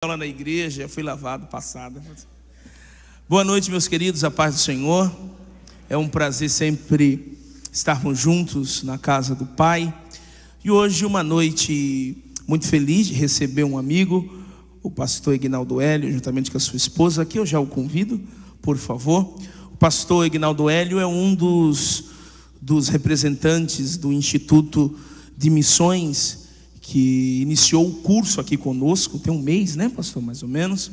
Lá na igreja, fui lavado, passada. Boa noite, meus queridos, a paz do Senhor. É um prazer sempre estarmos juntos na casa do Pai. E hoje uma noite muito feliz de receber um amigo, o pastor Ignaldo Hélio, juntamente com a sua esposa. Aqui eu já o convido, por favor. O pastor Ignaldo Hélio é um dos representantes do Instituto de Missões, que iniciou o curso aqui conosco, tem um mês, né, pastor, mais ou menos.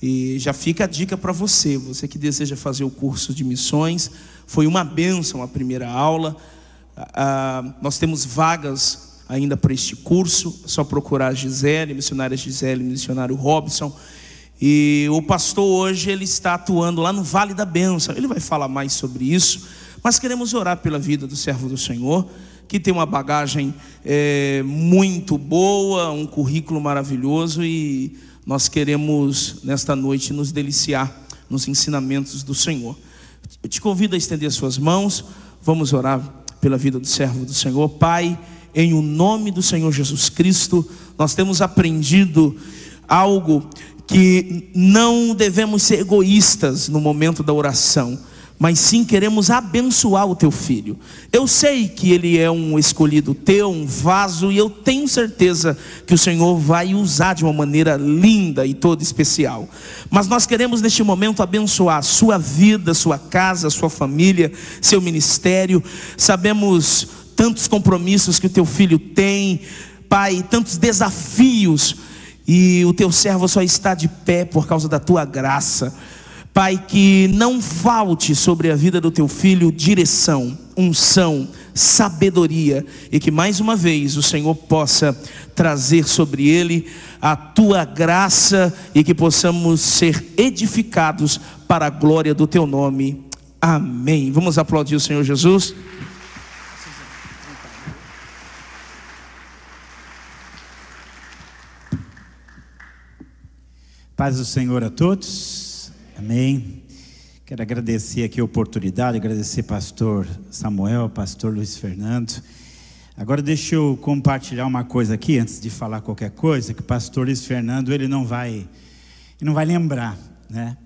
E já fica a dica para você que deseja fazer o curso de missões. Foi uma bênção a primeira aula. Nós temos vagas ainda para este curso, é só procurar a Gisele, missionária Gisele, missionário Robson. E o pastor hoje ele está atuando lá no Vale da Bênção. Ele vai falar mais sobre isso, mas queremos orar pela vida do servo do Senhor, que tem uma bagagem muito boa, um currículo maravilhoso, e nós queremos nesta noite nos deliciar nos ensinamentos do Senhor. Eu te convido a estender as suas mãos. Vamos orar pela vida do servo do Senhor. Pai, em o nome do Senhor Jesus Cristo, nós temos aprendido algo, que não devemos ser egoístas no momento da oração, mas sim queremos abençoar o teu filho. Eu sei que ele é um escolhido teu, um vaso, e eu tenho certeza que o Senhor vai usar de uma maneira linda e toda especial. Mas nós queremos neste momento abençoar a sua vida, sua casa, sua família, seu ministério. Sabemos tantos compromissos que o teu filho tem, Pai, tantos desafios, e o teu servo só está de pé por causa da tua graça. Pai, que não falte sobre a vida do teu filho direção, unção, sabedoria, e que mais uma vez o Senhor possa trazer sobre ele a tua graça, e que possamos ser edificados para a glória do teu nome. Amém. Vamos aplaudir o Senhor Jesus. Paz do Senhor a todos. Amém. Quero agradecer aqui a oportunidade, agradecer pastor Samuel, pastor Luiz Fernando. Agora deixa eu compartilhar uma coisa aqui, antes de falar qualquer coisa, que o pastor Luiz Fernando, ele não vai lembrar, né?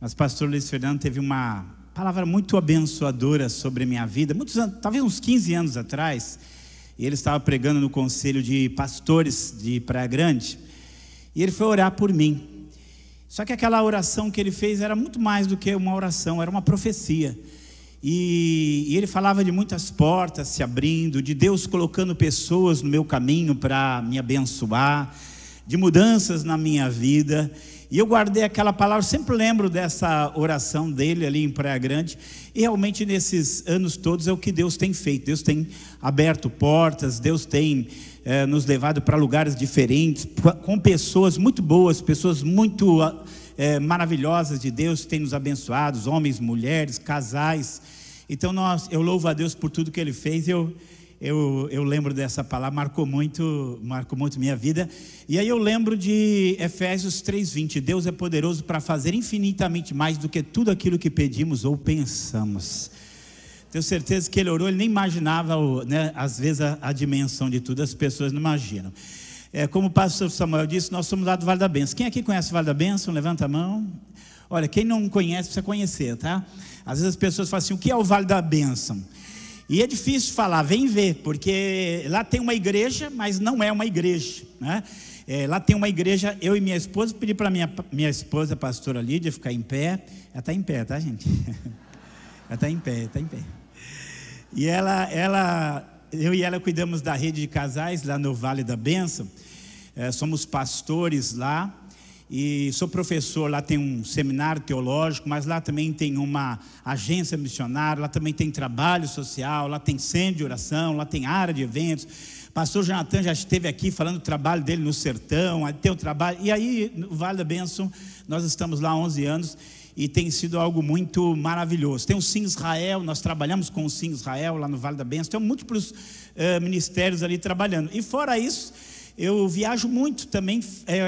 Mas pastor Luiz Fernando teve uma palavra muito abençoadora sobre a minha vida, muitos anos, talvez uns 15 anos atrás, e ele estava pregando no conselho de pastores de Praia Grande, e ele foi orar por mim. Só que aquela oração que ele fez era muito mais do que uma oração, era uma profecia. E ele falava de muitas portas se abrindo, de Deus colocando pessoas no meu caminho para me abençoar, de mudanças na minha vida. E eu guardei aquela palavra, sempre lembro dessa oração dele ali em Praia Grande. E realmente nesses anos todos é o que Deus tem feito. Deus tem aberto portas, Deus tem nos levado para lugares diferentes, com pessoas muito boas, pessoas muito maravilhosas de Deus, que tem nos abençoado, homens, mulheres, casais. Então eu louvo a Deus por tudo que Ele fez. Eu lembro dessa palavra, marcou muito minha vida. E aí eu lembro de Efésios 3:20, Deus é poderoso para fazer infinitamente mais do que tudo aquilo que pedimos ou pensamos. Tenho certeza que ele orou, ele nem imaginava, né, às vezes a dimensão de tudo, as pessoas não imaginam. Como o pastor Samuel disse, nós somos lá do Vale da Bênção. Quem aqui conhece o Vale da Bênção? Levanta a mão. Olha, quem não conhece precisa conhecer, tá? Às vezes as pessoas falam assim, o que é o Vale da Bênção? E é difícil falar, vem ver, porque lá tem uma igreja, mas não é uma igreja, né? Lá tem uma igreja, eu e minha esposa, pedi para minha esposa, a pastora Lídia, ficar em pé. Ela está em pé, tá, gente? Ela está em pé, está em pé. E eu e ela cuidamos da rede de casais lá no Vale da Bênção. Somos pastores lá. E sou professor, lá tem um seminário teológico, mas lá também tem uma agência missionária, lá também tem trabalho social, lá tem centro de oração, lá tem área de eventos. Pastor Jonathan já esteve aqui falando do trabalho dele no sertão, aí tem o trabalho. E aí, no Vale da Bênção, nós estamos lá há 11 anos e tem sido algo muito maravilhoso. Tem o Sim Israel, nós trabalhamos com o Sim Israel lá no Vale da Bênção, tem múltiplos ministérios ali trabalhando. E fora isso, eu viajo muito também,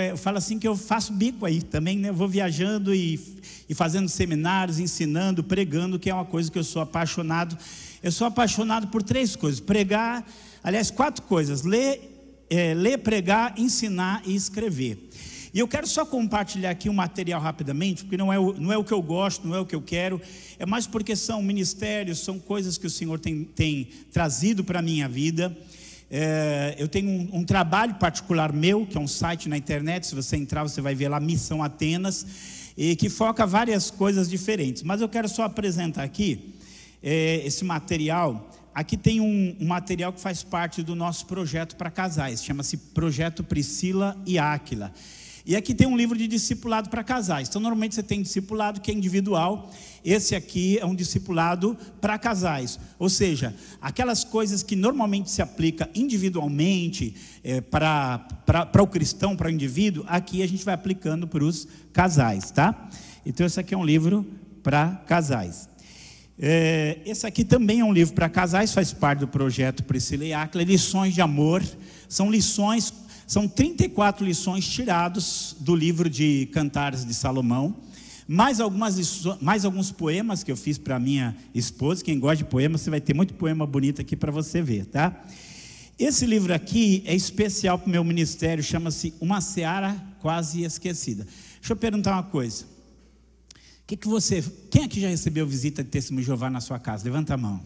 eu falo assim que eu faço bico aí também, né? Eu vou viajando e fazendo seminários, ensinando, pregando, que é uma coisa que eu sou apaixonado. Eu sou apaixonado por 3 coisas, pregar, aliás 4 coisas, ler, pregar, ensinar e escrever. E eu quero só compartilhar aqui um material rapidamente, porque não é o que eu gosto, não é o que eu quero, é mais porque são ministérios, são coisas que o Senhor tem trazido para a minha vida. Eu tenho um trabalho particular meu, que é um site na internet, se você entrar você vai ver lá, Missão Atenas, e que foca várias coisas diferentes, mas eu quero só apresentar aqui esse material. Aqui tem um material que faz parte do nosso projeto para casais, chama-se Projeto Priscila e Áquila. E aqui tem um livro de discipulado para casais. Então normalmente você tem discipulado que é individual, esse aqui é um discipulado para casais. Ou seja, aquelas coisas que normalmente se aplica individualmente para o cristão, para o indivíduo, aqui a gente vai aplicando para os casais, tá? Então esse aqui é um livro para casais. Esse aqui também é um livro para casais, faz parte do projeto Priscila e Áquila, lições de amor. São 34 lições tiradas do livro de Cantares de Salomão, mais alguns poemas que eu fiz para minha esposa. Quem gosta de poemas, você vai ter muito poema bonito aqui para você ver, tá? Esse livro aqui é especial para o meu ministério, chama-se Uma Seara Quase Esquecida. Deixa eu perguntar uma coisa. Quem aqui já recebeu visita de Testemunho de Jeová na sua casa? Levanta a mão.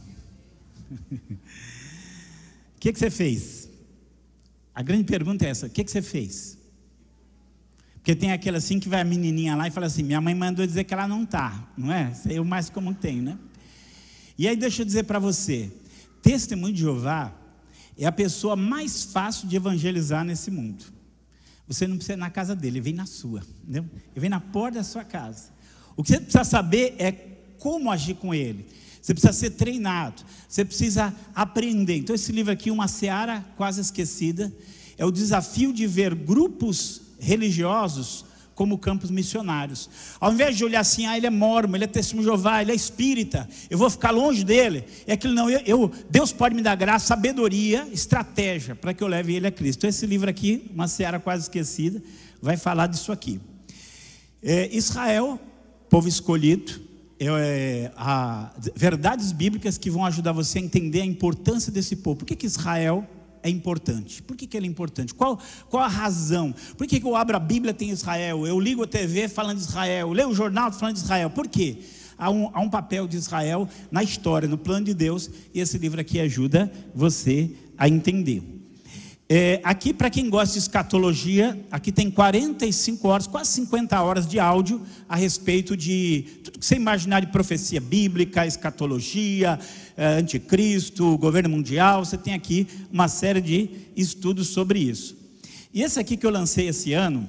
O que você fez? A grande pergunta é essa: o que você fez? Porque tem aquela assim que vai a menininha lá e fala assim: minha mãe mandou dizer que ela não está, não é? Isso aí é o mais comum que tem, né? E aí deixa eu dizer para você, Testemunho de Jeová é a pessoa mais fácil de evangelizar nesse mundo. Você não precisa ir na casa dele, ele vem na sua, entendeu? Ele vem na porta da sua casa. O que você precisa saber é como agir com ele. Você precisa ser treinado, você precisa aprender. Então esse livro aqui, Uma Seara Quase Esquecida, é o desafio de ver grupos religiosos como campos missionários. Ao invés de olhar assim, ele é mórmon, ele é Testemunho de Jeová, ele é espírita, eu vou ficar longe dele, é aquilo não, Deus pode me dar graça, sabedoria, estratégia, para que eu leve ele a Cristo. Então esse livro aqui, Uma Seara Quase Esquecida, vai falar disso aqui. Israel, povo escolhido, verdades bíblicas que vão ajudar você a entender a importância desse povo. Por que Israel é importante? Por que ele é importante? Qual a razão? Por que eu abro a Bíblia, tem Israel? Eu ligo a TV falando de Israel, eu leio o jornal falando de Israel. Por quê? Há um papel de Israel na história, no plano de Deus, e esse livro aqui ajuda você a entender. Aqui, para quem gosta de escatologia, aqui tem 45 horas, quase 50 horas de áudio a respeito de tudo que você imaginar de profecia bíblica, escatologia, anticristo, governo mundial. Você tem aqui uma série de estudos sobre isso. E esse aqui que eu lancei esse ano,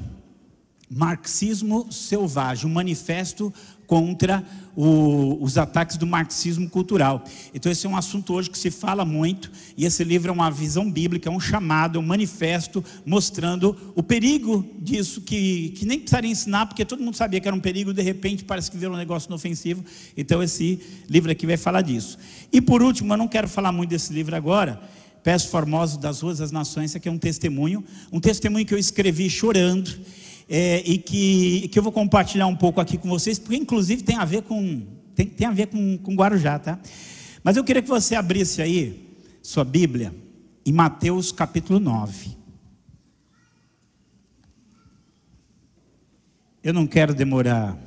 Marxismo Selvagem, um manifesto contra os ataques do marxismo cultural. Então esse é um assunto hoje que se fala muito, e esse livro é uma visão bíblica, é um chamado, é um manifesto mostrando o perigo disso, que nem precisaria ensinar, porque todo mundo sabia que era um perigo, de repente parece que virou um negócio inofensivo. Então esse livro aqui vai falar disso. E por último, eu não quero falar muito desse livro agora, Pés Formosos das Ruas das Nações. Esse aqui é um testemunho que eu escrevi chorando, e que eu vou compartilhar um pouco aqui com vocês, porque inclusive tem a ver com Guarujá, tá? Mas eu queria que você abrisse aí sua Bíblia em Mateus capítulo 9. Eu não quero demorar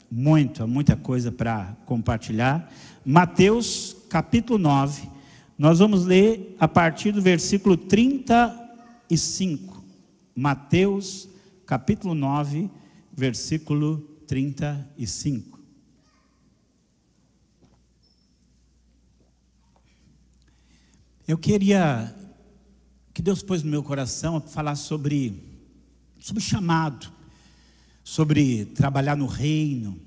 muita coisa para compartilhar. Mateus capítulo 9, nós vamos ler a partir do versículo 35. Mateus capítulo 9, versículo 35. Eu queria que Deus pôs no meu coração falar sobre chamado, sobre trabalhar no reino,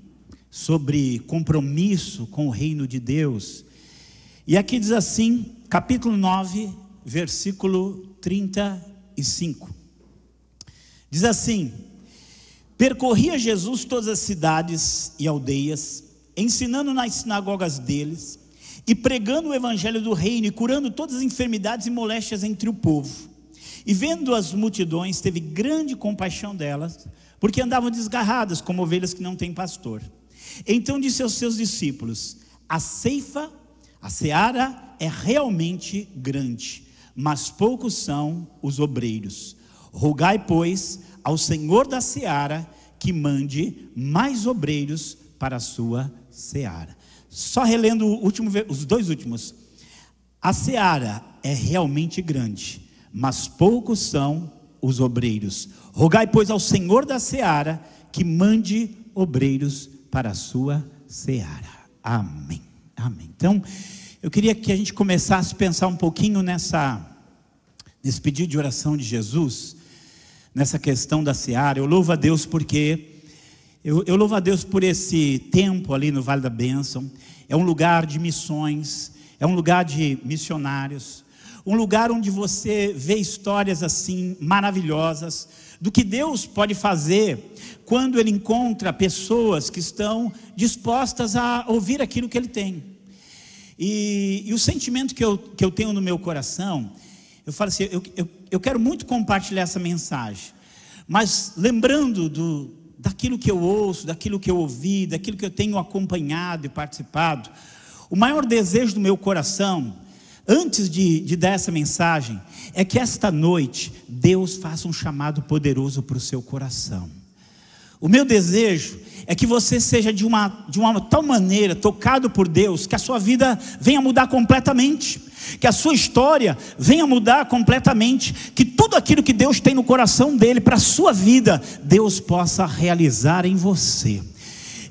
sobre compromisso com o reino de Deus. E aqui diz assim, capítulo 9, versículo 35. Diz assim: percorria Jesus todas as cidades e aldeias, ensinando nas sinagogas deles, e pregando o evangelho do reino, e curando todas as enfermidades e moléstias entre o povo. E vendo as multidões, teve grande compaixão delas, porque andavam desgarradas como ovelhas que não têm pastor. Então disse aos seus discípulos: a seara é realmente grande, mas poucos são os obreiros. Rogai, pois, ao Senhor da seara que mande mais obreiros para a sua seara. Só relendo os dois últimos. A seara é realmente grande, mas poucos são os obreiros. Rogai, pois, ao Senhor da seara que mande obreiros para a sua seara. Amém. Amém. Então, eu queria que a gente começasse a pensar um pouquinho nesse pedido de oração de Jesus, nessa questão da seara. Eu louvo a Deus porque eu louvo a Deus por esse tempo ali no Vale da Bênção. É um lugar de missões, é um lugar de missionários, um lugar onde você vê histórias assim maravilhosas do que Deus pode fazer quando Ele encontra pessoas que estão dispostas a ouvir aquilo que Ele tem. E o sentimento que eu tenho no meu coração, eu falo assim, eu quero muito compartilhar essa mensagem, mas lembrando daquilo que eu ouço, daquilo que eu ouvi, daquilo que eu tenho acompanhado e participado, o maior desejo do meu coração, antes de dar essa mensagem, é que esta noite Deus faça um chamado poderoso para o seu coração. O meu desejo é que você seja de uma tal maneira tocado por Deus, que a sua vida venha mudar completamente, que a sua história venha mudar completamente, que tudo aquilo que Deus tem no coração dele para a sua vida, Deus possa realizar em você.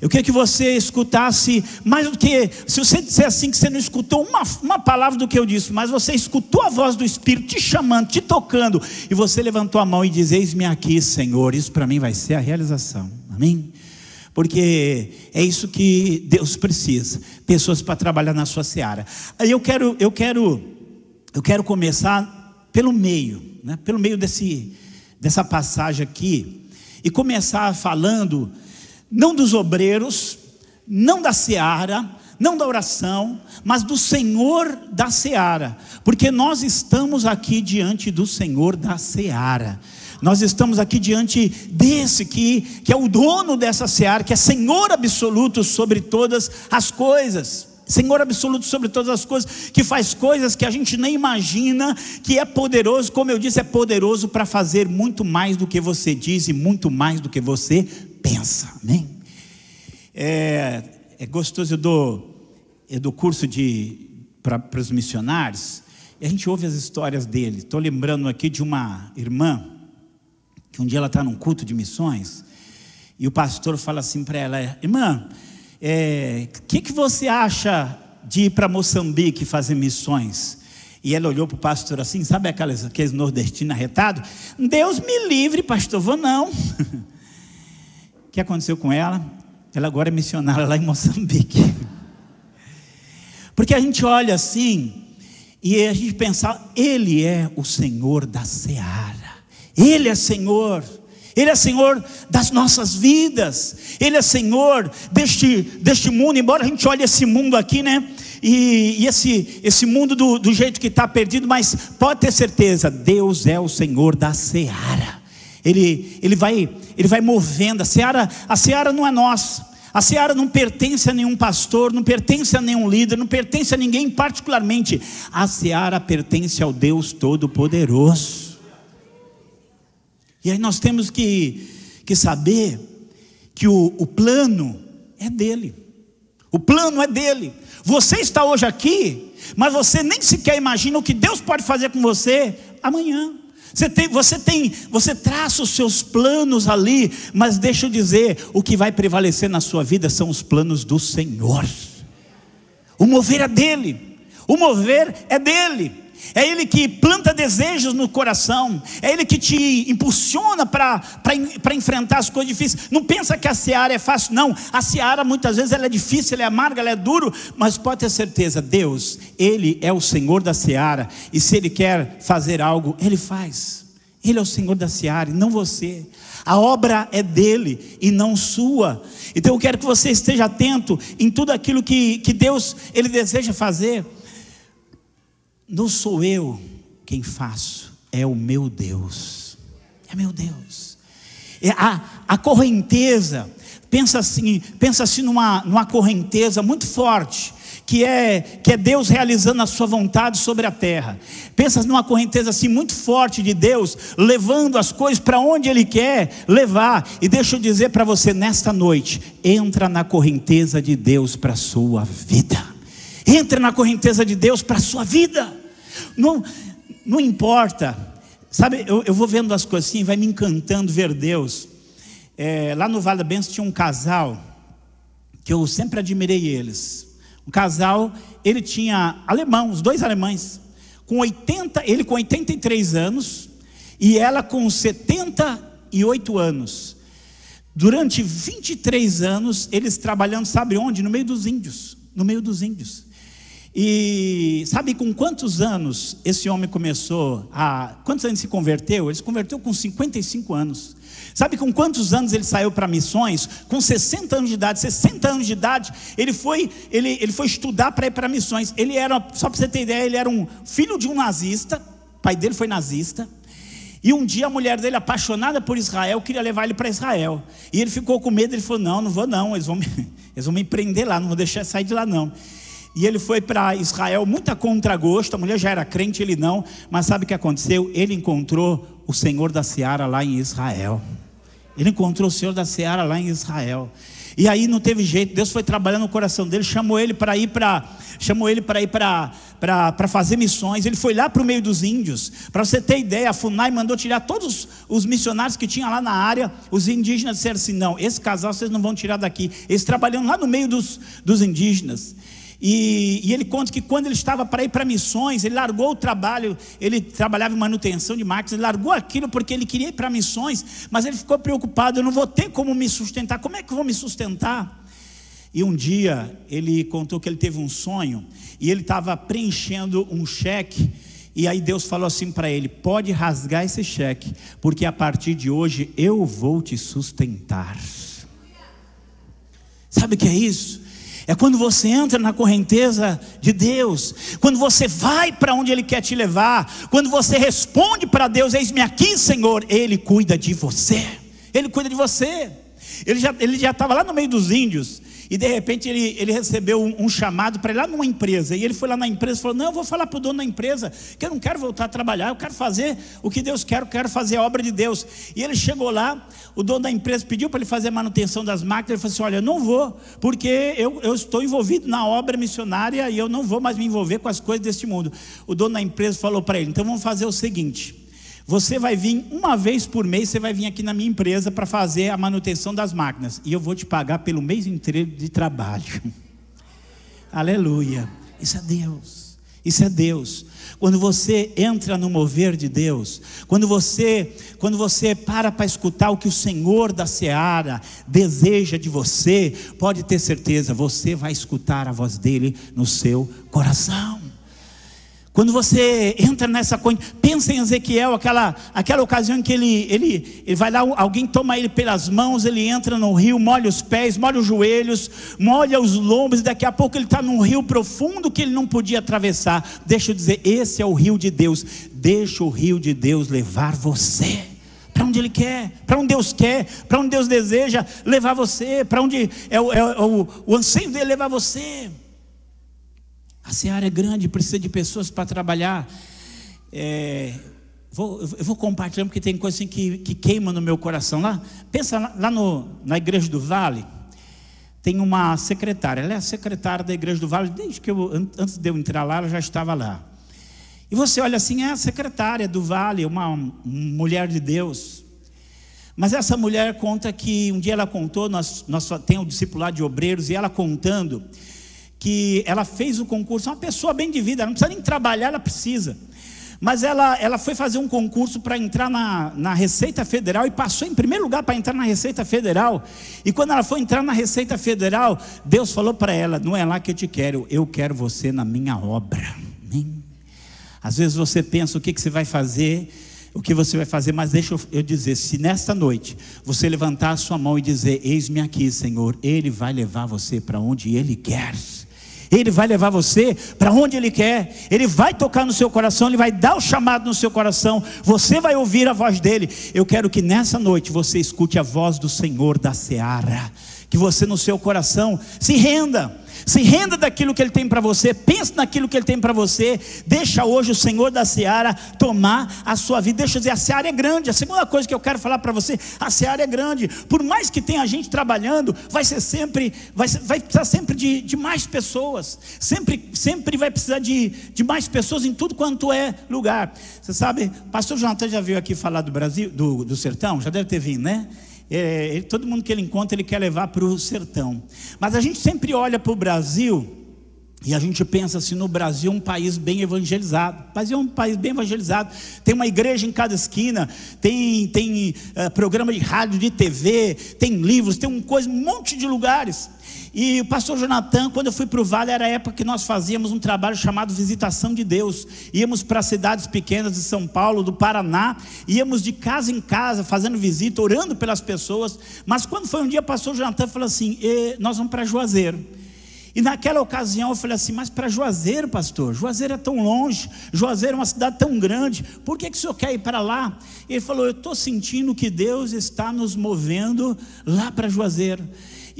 Eu queria que você escutasse mais do que, se você disser assim que você não escutou uma palavra do que eu disse, mas você escutou a voz do Espírito te chamando, te tocando, e você levantou a mão e diz: eis-me aqui, Senhor. Isso para mim vai ser a realização, amém? Porque é isso que Deus precisa, pessoas para trabalhar na sua seara. Aí eu quero começar pelo meio, né? Pelo meio dessa passagem aqui, e começar falando não dos obreiros, não da seara, não da oração, mas do Senhor da seara, porque nós estamos aqui diante do Senhor da seara. Nós estamos aqui diante desse que é o dono dessa seara, que é Senhor absoluto sobre todas as coisas. Senhor absoluto sobre todas as coisas, que faz coisas que a gente nem imagina, que é poderoso, como eu disse, é poderoso para fazer muito mais do que você diz e muito mais do que você pensa, amém? É gostoso, eu dou curso para os missionários, e a gente ouve as histórias dele. Estou lembrando aqui de uma irmã, que um dia ela está num culto de missões, e o pastor fala assim para ela: irmã, que você acha de ir para Moçambique fazer missões? E ela olhou para o pastor assim, sabe aqueles nordestinos arretados? Deus me livre, pastor, vou não. O que aconteceu com ela? Ela agora é missionária lá em Moçambique. Porque a gente olha assim, e a gente pensa: Ele é o Senhor da seara, Ele é Senhor das nossas vidas, Ele é Senhor deste mundo. Embora a gente olhe esse mundo aqui, né? E esse mundo do jeito que está perdido, mas pode ter certeza, Deus é o Senhor da seara. Ele vai movendo. A seara não é nossa. A seara não pertence a nenhum pastor, não pertence a nenhum líder, não pertence a ninguém particularmente. A seara pertence ao Deus Todo-Poderoso. E aí nós temos que saber que o plano é dele. O plano é dele. Você está hoje aqui, mas você nem sequer imagina o que Deus pode fazer com você amanhã. Você traça os seus planos ali, mas deixa eu dizer, o que vai prevalecer na sua vida são os planos do Senhor. O mover é dele, o mover é dele. É Ele que planta desejos no coração, é Ele que te impulsiona para enfrentar as coisas difíceis. Não pensa que a seara é fácil, não. A seara muitas vezes ela é difícil, ela é amarga, ela é duro, mas pode ter certeza, Deus, Ele é o Senhor da seara, e se Ele quer fazer algo, Ele faz. Ele é o Senhor da seara e não você. A obra é dele e não sua. Então eu quero que você esteja atento em tudo aquilo que Deus Ele deseja fazer. Não sou eu quem faço, é o meu Deus. É meu Deus. A correnteza, pensa assim numa correnteza muito forte, que é Deus realizando a sua vontade sobre a terra. Pensa numa correnteza assim muito forte de Deus, levando as coisas para onde Ele quer levar. E deixa eu dizer para você nesta noite, entra na correnteza de Deus para a sua vida. Entra na correnteza de Deus para a sua vida. Não importa, sabe, eu vou vendo as coisas assim, vai me encantando ver Deus. Lá no Vale da Bênção tinha um casal, que eu sempre admirei eles. Um casal, ele tinha alemão, os dois alemães, ele com 83 anos, e ela com 78 anos. Durante 23 anos, eles trabalhando, sabe onde? No meio dos índios. E sabe com quantos anos esse homem quantos anos se converteu? Ele se converteu com 55 anos. Sabe com quantos anos ele saiu para missões? Com 60 anos de idade. 60 anos de idade, ele foi estudar para ir para missões. Ele era, só para você ter ideia, ele era um filho de um nazista. O pai dele foi nazista. E um dia a mulher dele, apaixonada por Israel, queria levar ele para Israel. E ele ficou com medo, ele falou, não vou não, eles vão me prender lá, não vou deixar sair de lá não. E ele foi para Israel, muito a contragosto. A mulher já era crente, ele não. Mas sabe o que aconteceu? Ele encontrou o Senhor da Seara lá em Israel. Ele encontrou o Senhor da Seara lá em Israel. E aí não teve jeito, Deus foi trabalhando no coração dele, chamou ele para ir para fazer missões. Ele foi lá para o meio dos índios. Para você ter ideia, a FUNAI mandou tirar todos os missionários que tinha lá na área. Os indígenas disseram assim, não, esse casal vocês não vão tirar daqui. Eles trabalhando lá no meio dos indígenas. E ele conta que quando ele estava para ir para missões, ele largou o trabalho. Ele trabalhava em manutenção de máquinas, ele largou aquilo porque ele queria ir para missões. Mas ele ficou preocupado, eu não vou ter como me sustentar, como é que eu vou me sustentar? E um dia ele contou que ele teve um sonho, e ele estava preenchendo um cheque, e aí Deus falou assim para ele, pode rasgar esse cheque, porque a partir de hoje eu vou te sustentar. Sabe o que é isso? É quando você entra na correnteza de Deus, quando você vai para onde Ele quer te levar, quando você responde para Deus, eis-me aqui, Senhor, Ele cuida de você. Ele cuida de você. Ele já estava lá no meio dos índios, e de repente ele recebeu um chamado para ir lá numa empresa. E ele foi lá na empresa e falou, não, eu vou falar para o dono da empresa, que eu não quero voltar a trabalhar, eu quero fazer o que Deus quer, eu quero fazer a obra de Deus. E ele chegou lá, o dono da empresa pediu para ele fazer a manutenção das máquinas. Ele falou assim, olha, eu não vou, porque eu estou envolvido na obra missionária, e eu não vou mais me envolver com as coisas deste mundo. O dono da empresa falou para ele, então vamos fazer o seguinte, você vai vir uma vez por mês, você vai vir aqui na minha empresa para fazer a manutenção das máquinas, e eu vou te pagar pelo mês inteiro de trabalho. Aleluia. Isso é Deus. Isso é Deus. Quando você entra no mover de Deus, quando você para escutar o que o Senhor da Seara deseja de você, pode ter certeza, você vai escutar a voz dele no seu coração. Quando você entra nessa coisa, pensa em Ezequiel, aquela ocasião em que ele vai lá, alguém toma ele pelas mãos, ele entra no rio, molha os pés, molha os joelhos, molha os lombos, e daqui a pouco ele está num rio profundo que ele não podia atravessar. Deixa eu dizer, esse é o rio de Deus. Deixa o rio de Deus levar você para onde Ele quer, para onde Deus quer, para onde Deus deseja levar você, para onde o anseio dele levar você. A seara é grande, precisa de pessoas para trabalhar. Eu vou compartilhar, porque tem coisa assim que queima no meu coração. Pensa lá na igreja do Vale, tem uma secretária. Ela é a secretária da igreja do Vale, desde que antes de eu entrar lá, ela já estava lá. E você olha assim, é a secretária do Vale, uma mulher de Deus. Mas essa mulher conta que, um dia ela contou, nós temos um discipulado de obreiros, e ela contando que ela fez o concurso, uma pessoa bem de vida, ela não precisa nem trabalhar, ela precisa. Mas ela foi fazer um concurso para entrar na Receita Federal, e passou em primeiro lugar para entrar na Receita Federal. E quando ela foi entrar na Receita Federal, Deus falou para ela, não é lá que eu quero você na minha obra. Amém? Às vezes você pensa o que você vai fazer, mas deixa eu dizer, se nesta noite você levantar a sua mão e dizer, eis-me aqui, Senhor, Ele vai levar você para onde Ele quer. Ele vai levar você para onde Ele quer. Ele vai tocar no seu coração, Ele vai dar o chamado no seu coração, você vai ouvir a voz dele. Eu quero que nessa noite você escute a voz do Senhor da Seara, que você no seu coração se renda daquilo que Ele tem para você, pense naquilo que Ele tem para você, deixa hoje o Senhor da seara tomar a sua vida. Deixa eu dizer, a seara é grande. A segunda coisa que eu quero falar para você, a seara é grande. Por mais que tenha gente trabalhando, vai precisar sempre de mais pessoas, sempre vai precisar de mais pessoas em tudo quanto é lugar. Você sabe, pastor Jonathan já veio aqui falar do Brasil, do sertão, já deve ter vindo, né? Todo mundo que ele encontra, ele quer levar para o sertão. Mas a gente sempre olha para o Brasil e a gente pensa assim: no Brasil é um país bem evangelizado. O Brasil é um país bem evangelizado. Tem uma igreja em cada esquina, tem programa de rádio, de TV, tem livros, tem um monte de lugares. E o pastor Jonathan, quando eu fui para o Vale, era a época que nós fazíamos um trabalho chamado Visitação de Deus. Íamos para cidades pequenas de São Paulo, do Paraná, íamos de casa em casa, fazendo visita, orando pelas pessoas. Mas quando foi um dia, o pastor Jonathan falou assim: nós vamos para Juazeiro. E naquela ocasião eu falei assim: mas para Juazeiro, pastor? Juazeiro é tão longe, Juazeiro é uma cidade tão grande, por que o senhor quer ir para lá? Ele falou: eu estou sentindo que Deus está nos movendo lá para Juazeiro.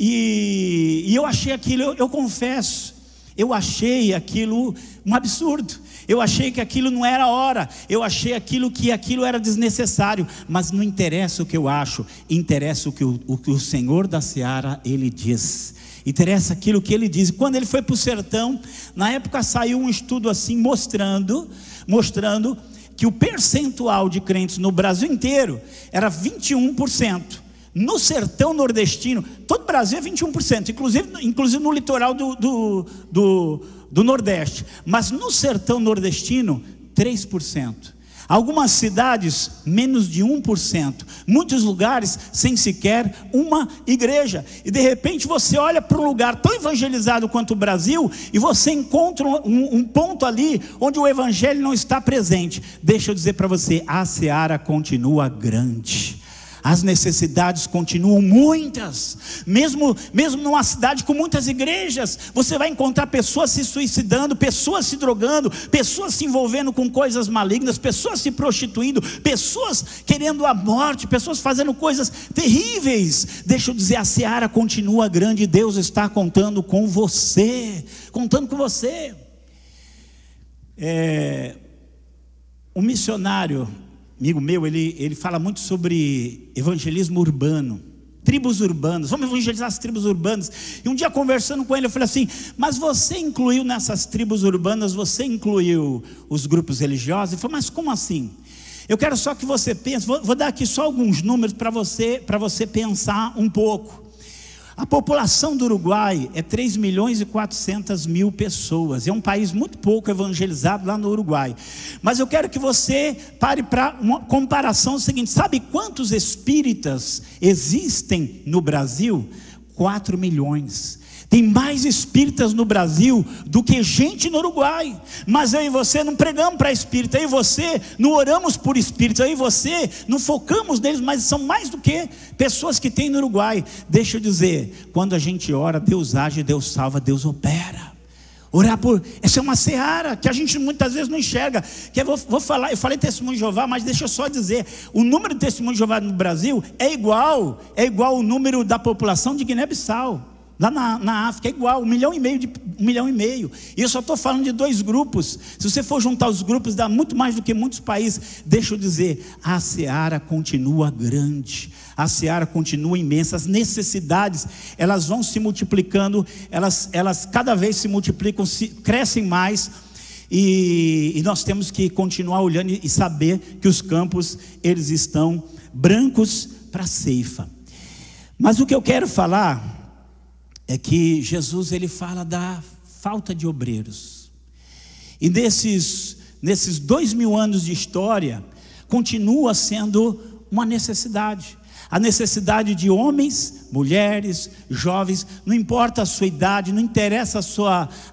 E eu achei aquilo, eu confesso, eu achei aquilo um absurdo. Eu achei que aquilo não era hora, eu achei que aquilo era desnecessário. Mas não interessa o que eu acho, interessa o que o Senhor da seara, Ele diz. Interessa aquilo que Ele diz. Quando ele foi para o sertão, na época saiu um estudo assim, mostrando que o percentual de crentes no Brasil inteiro era 21%. No sertão nordestino, todo o Brasil é 21%, inclusive no litoral do Nordeste. Mas no sertão nordestino, 3%. Algumas cidades, menos de 1%. Muitos lugares, sem sequer uma igreja. E de repente você olha para um lugar tão evangelizado quanto o Brasil, e você encontra um ponto ali, onde o evangelho não está presente. Deixa eu dizer para você, a seara continua grande. As necessidades continuam muitas, mesmo numa cidade com muitas igrejas, você vai encontrar pessoas se suicidando, pessoas se drogando, pessoas se envolvendo com coisas malignas, pessoas se prostituindo, pessoas querendo a morte, pessoas fazendo coisas terríveis. Deixa eu dizer, a seara continua grande, e Deus está contando com você, Um missionário amigo meu, ele fala muito sobre evangelismo urbano, tribos urbanas. Vamos evangelizar as tribos urbanas. E um dia, conversando com ele, eu falei assim: mas você incluiu nessas tribos urbanas, você incluiu os grupos religiosos? Ele falou: mas como assim? Eu quero só que você pense, vou dar aqui só alguns números para você pensar um pouco. A população do Uruguai é 3.400.000 pessoas. É um país muito pouco evangelizado lá no Uruguai. Mas eu quero que você pare para uma comparação seguinte: sabe quantos espíritas existem no Brasil? 4 milhões. Tem mais espíritas no Brasil do que gente no Uruguai. Mas eu e você não pregamos para espírita, eu e você não oramos por espíritos, eu e você não focamos neles, mas são mais do que pessoas que tem no Uruguai. Deixa eu dizer, quando a gente ora, Deus age, Deus salva, Deus opera. Essa é uma seara que a gente muitas vezes não enxerga. Que eu falei testemunho de Jeová, mas deixa eu só dizer, o número de testemunho de Jeová no Brasil é igual ao número da população de Guiné-Bissau. Lá na África é igual, 1,5 milhão. E eu só estou falando de 2 grupos. Se você for juntar os grupos, dá muito mais do que muitos países. Deixa eu dizer, a seara continua grande, a seara continua imensa. As necessidades, elas vão se multiplicando, elas cada vez se multiplicam, crescem mais. E nós temos que continuar olhando e saber que os campos, eles estão brancos para a ceifa. Mas o que eu quero falar é que Jesus, ele fala da falta de obreiros. E nesses 2000 anos de história, continua sendo uma necessidade. A necessidade de homens, mulheres, jovens, não importa a sua idade, não interessa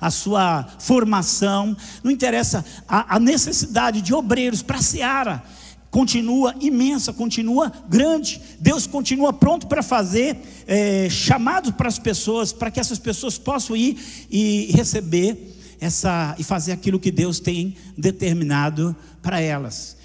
a sua formação, não interessa a necessidade de obreiros para a seara. Continua imensa, continua grande. Deus continua pronto para fazer chamados para as pessoas, para que essas pessoas possam ir e receber e fazer aquilo que Deus tem determinado para elas.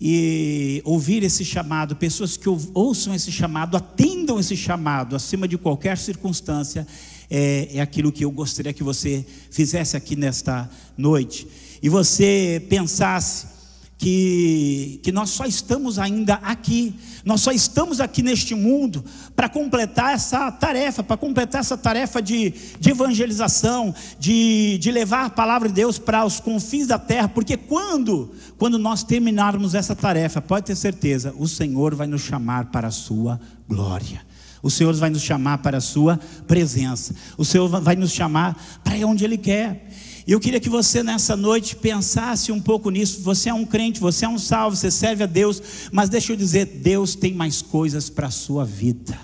e ouvir esse chamado, pessoas que ouçam esse chamado, atendam esse chamado, acima de qualquer circunstância, é aquilo que eu gostaria que você fizesse aqui nesta noite, e você pensasse que nós só estamos ainda aqui, nós só estamos aqui neste mundo para completar essa tarefa de evangelização, de levar a palavra de Deus para os confins da terra, porque quando nós terminarmos essa tarefa, pode ter certeza, o Senhor vai nos chamar para a sua glória, o Senhor vai nos chamar para a sua presença, o Senhor vai nos chamar para onde Ele quer. E eu queria que você nessa noite pensasse um pouco nisso. Você é um crente, você é um salvo, você serve a Deus, mas deixa eu dizer, Deus tem mais coisas para a sua vida.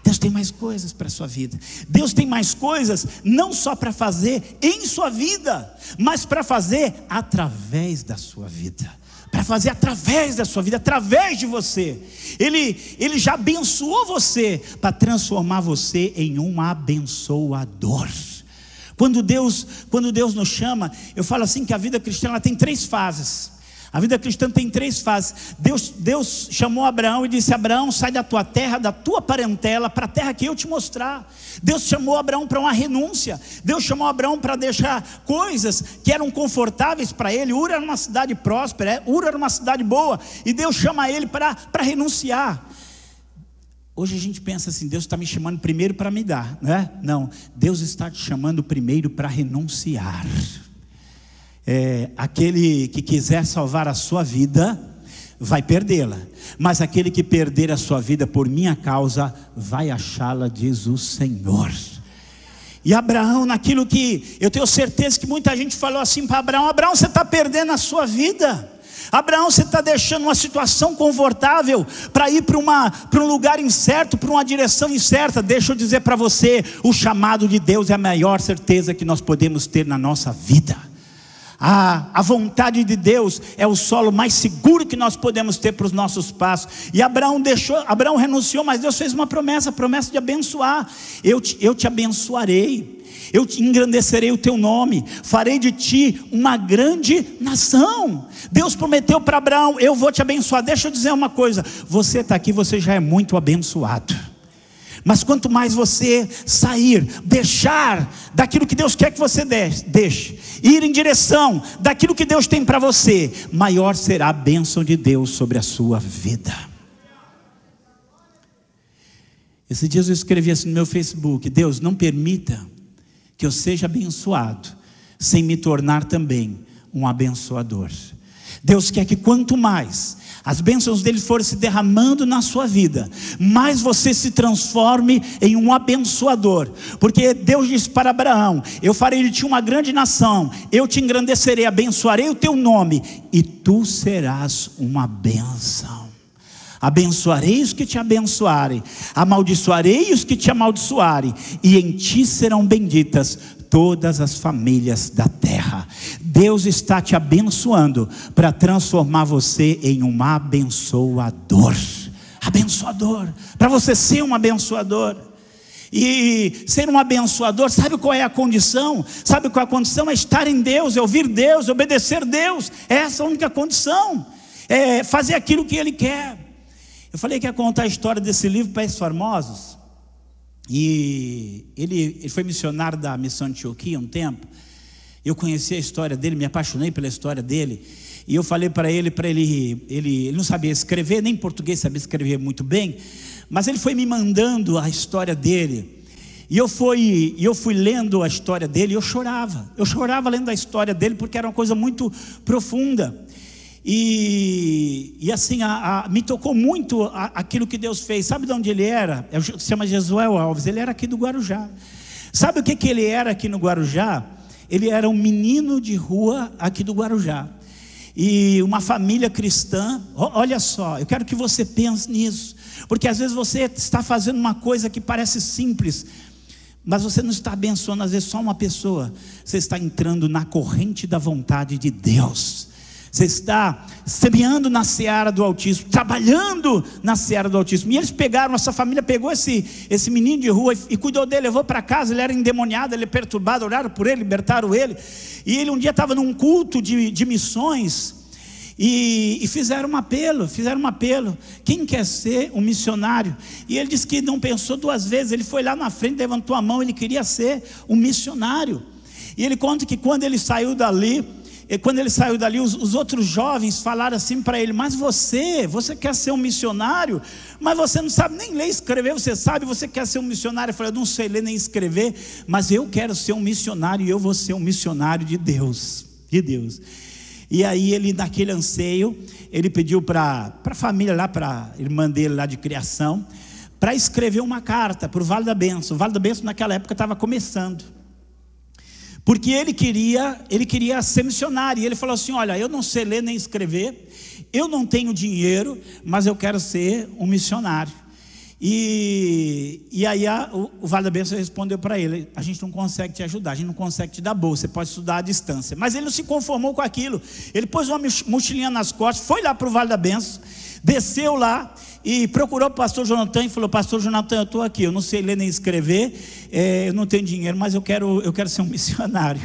Deus tem mais coisas para a sua vida. Deus tem mais coisas não só para fazer em sua vida, mas para fazer através da sua vida. Para fazer através da sua vida, através de você. Ele já abençoou você para transformar você em um abençoador. Quando Deus nos chama, eu falo assim que a vida cristã ela tem 3 fases. A vida cristã tem 3 fases. Deus chamou Abraão e disse: Abraão, sai da tua terra, da tua parentela, para a terra que eu te mostrar. Deus chamou Abraão para uma renúncia. Deus chamou Abraão para deixar coisas que eram confortáveis para ele. Ur era uma cidade próspera, Ur era uma cidade boa, e Deus chama ele para renunciar. Hoje a gente pensa assim, Deus está me chamando primeiro para me dar, né? Não, Deus está te chamando primeiro para renunciar. Aquele que quiser salvar a sua vida, vai perdê-la, mas aquele que perder a sua vida por minha causa, vai achá-la, diz o Senhor. E Abraão, naquilo que eu tenho certeza que muita gente falou assim para Abraão: Abraão, você está perdendo a sua vida. Abraão, você está deixando uma situação confortável para ir para um lugar incerto, para uma direção incerta. Deixa eu dizer para você, o chamado de Deus é a maior certeza que nós podemos ter na nossa vida. A vontade de Deus é o solo mais seguro que nós podemos ter para os nossos passos. E Abraão renunciou, mas Deus fez uma promessa de abençoar. Eu te abençoarei, eu te engrandecerei o teu nome, farei de ti uma grande nação. Deus prometeu para Abraão: eu vou te abençoar. Deixa eu dizer uma coisa, você está aqui, você já é muito abençoado. Mas quanto mais você sair, deixar daquilo que Deus quer que você deixe, ir em direção daquilo que Deus tem para você, maior será a bênção de Deus sobre a sua vida. Esses dias eu escrevi assim no meu Facebook: Deus, não permita que eu seja abençoado sem me tornar também um abençoador. Deus quer que quanto mais as bênçãos dele forem se derramando na sua vida, mais você se transforme em um abençoador. Porque Deus disse para Abraão: eu farei de ti uma grande nação, eu te engrandecerei, abençoarei o teu nome, e tu serás uma bênção. Abençoarei os que te abençoarem, amaldiçoarei os que te amaldiçoarem, e em ti serão benditas todas as famílias da terra. Deus está te abençoando para transformar você em um abençoador. Abençoador, para você ser um abençoador. E ser um abençoador, sabe qual é a condição? Sabe qual é a condição? É estar em Deus, é ouvir Deus, é obedecer Deus. Essa é a única condição, é fazer aquilo que Ele quer. Eu falei que ia contar a história desse livro, Pés Formosos. E ele foi missionário da missão Antioquia um tempo. Eu conheci a história dele, me apaixonei pela história dele. E eu falei para ele, ele não sabia escrever, nem português sabia escrever muito bem, mas ele foi me mandando a história dele. E eu fui lendo a história dele, e eu chorava lendo a história dele, porque era uma coisa muito profunda. E assim, me tocou muito aquilo que Deus fez. Sabe de onde ele era? Se chama Jesuel Alves, ele era aqui do Guarujá. Sabe o que ele era aqui no Guarujá? Ele era um menino de rua aqui do Guarujá. E uma família cristã. Olha só, eu quero que você pense nisso, porque às vezes você está fazendo uma coisa que parece simples, mas você não está abençoando às vezes só uma pessoa. Você está entrando na corrente da vontade de Deus. Você está semeando na seara do autismo, trabalhando na seara do autismo. E eles essa família pegou esse menino de rua e cuidou dele, levou para casa. Ele era endemoniado, ele era perturbado, oraram por ele, libertaram ele. E ele um dia estava num culto de missões, e fizeram um apelo, quem quer ser um missionário? E ele disse que não pensou duas vezes, ele foi lá na frente, levantou a mão, ele queria ser um missionário. E ele conta que quando ele saiu dali, os outros jovens falaram assim para ele: mas você quer ser um missionário, mas você não sabe nem ler e escrever, você quer ser um missionário? Eu falei: eu não sei ler nem escrever, mas eu quero ser um missionário, e eu vou ser um missionário de Deus. E aí ele, naquele anseio, ele pediu para a família lá, para a irmã dele lá de criação, para escrever uma carta para o Vale da Bênção. O Vale da Bênção naquela época estava começando, porque ele queria ser missionário. E ele falou assim: olha, eu não sei ler nem escrever, eu não tenho dinheiro, mas eu quero ser um missionário. E aí o Vale da Bênção respondeu para ele: a gente não consegue te ajudar, a gente não consegue te dar bolsa, você pode estudar à distância. Mas ele não se conformou com aquilo, ele pôs uma mochilinha nas costas, foi lá para o Vale da Bênção, desceu lá e procurou o pastor Jonathan e falou: pastor Jonathan, eu estou aqui, eu não sei ler nem escrever, eu não tenho dinheiro, mas eu quero ser um missionário.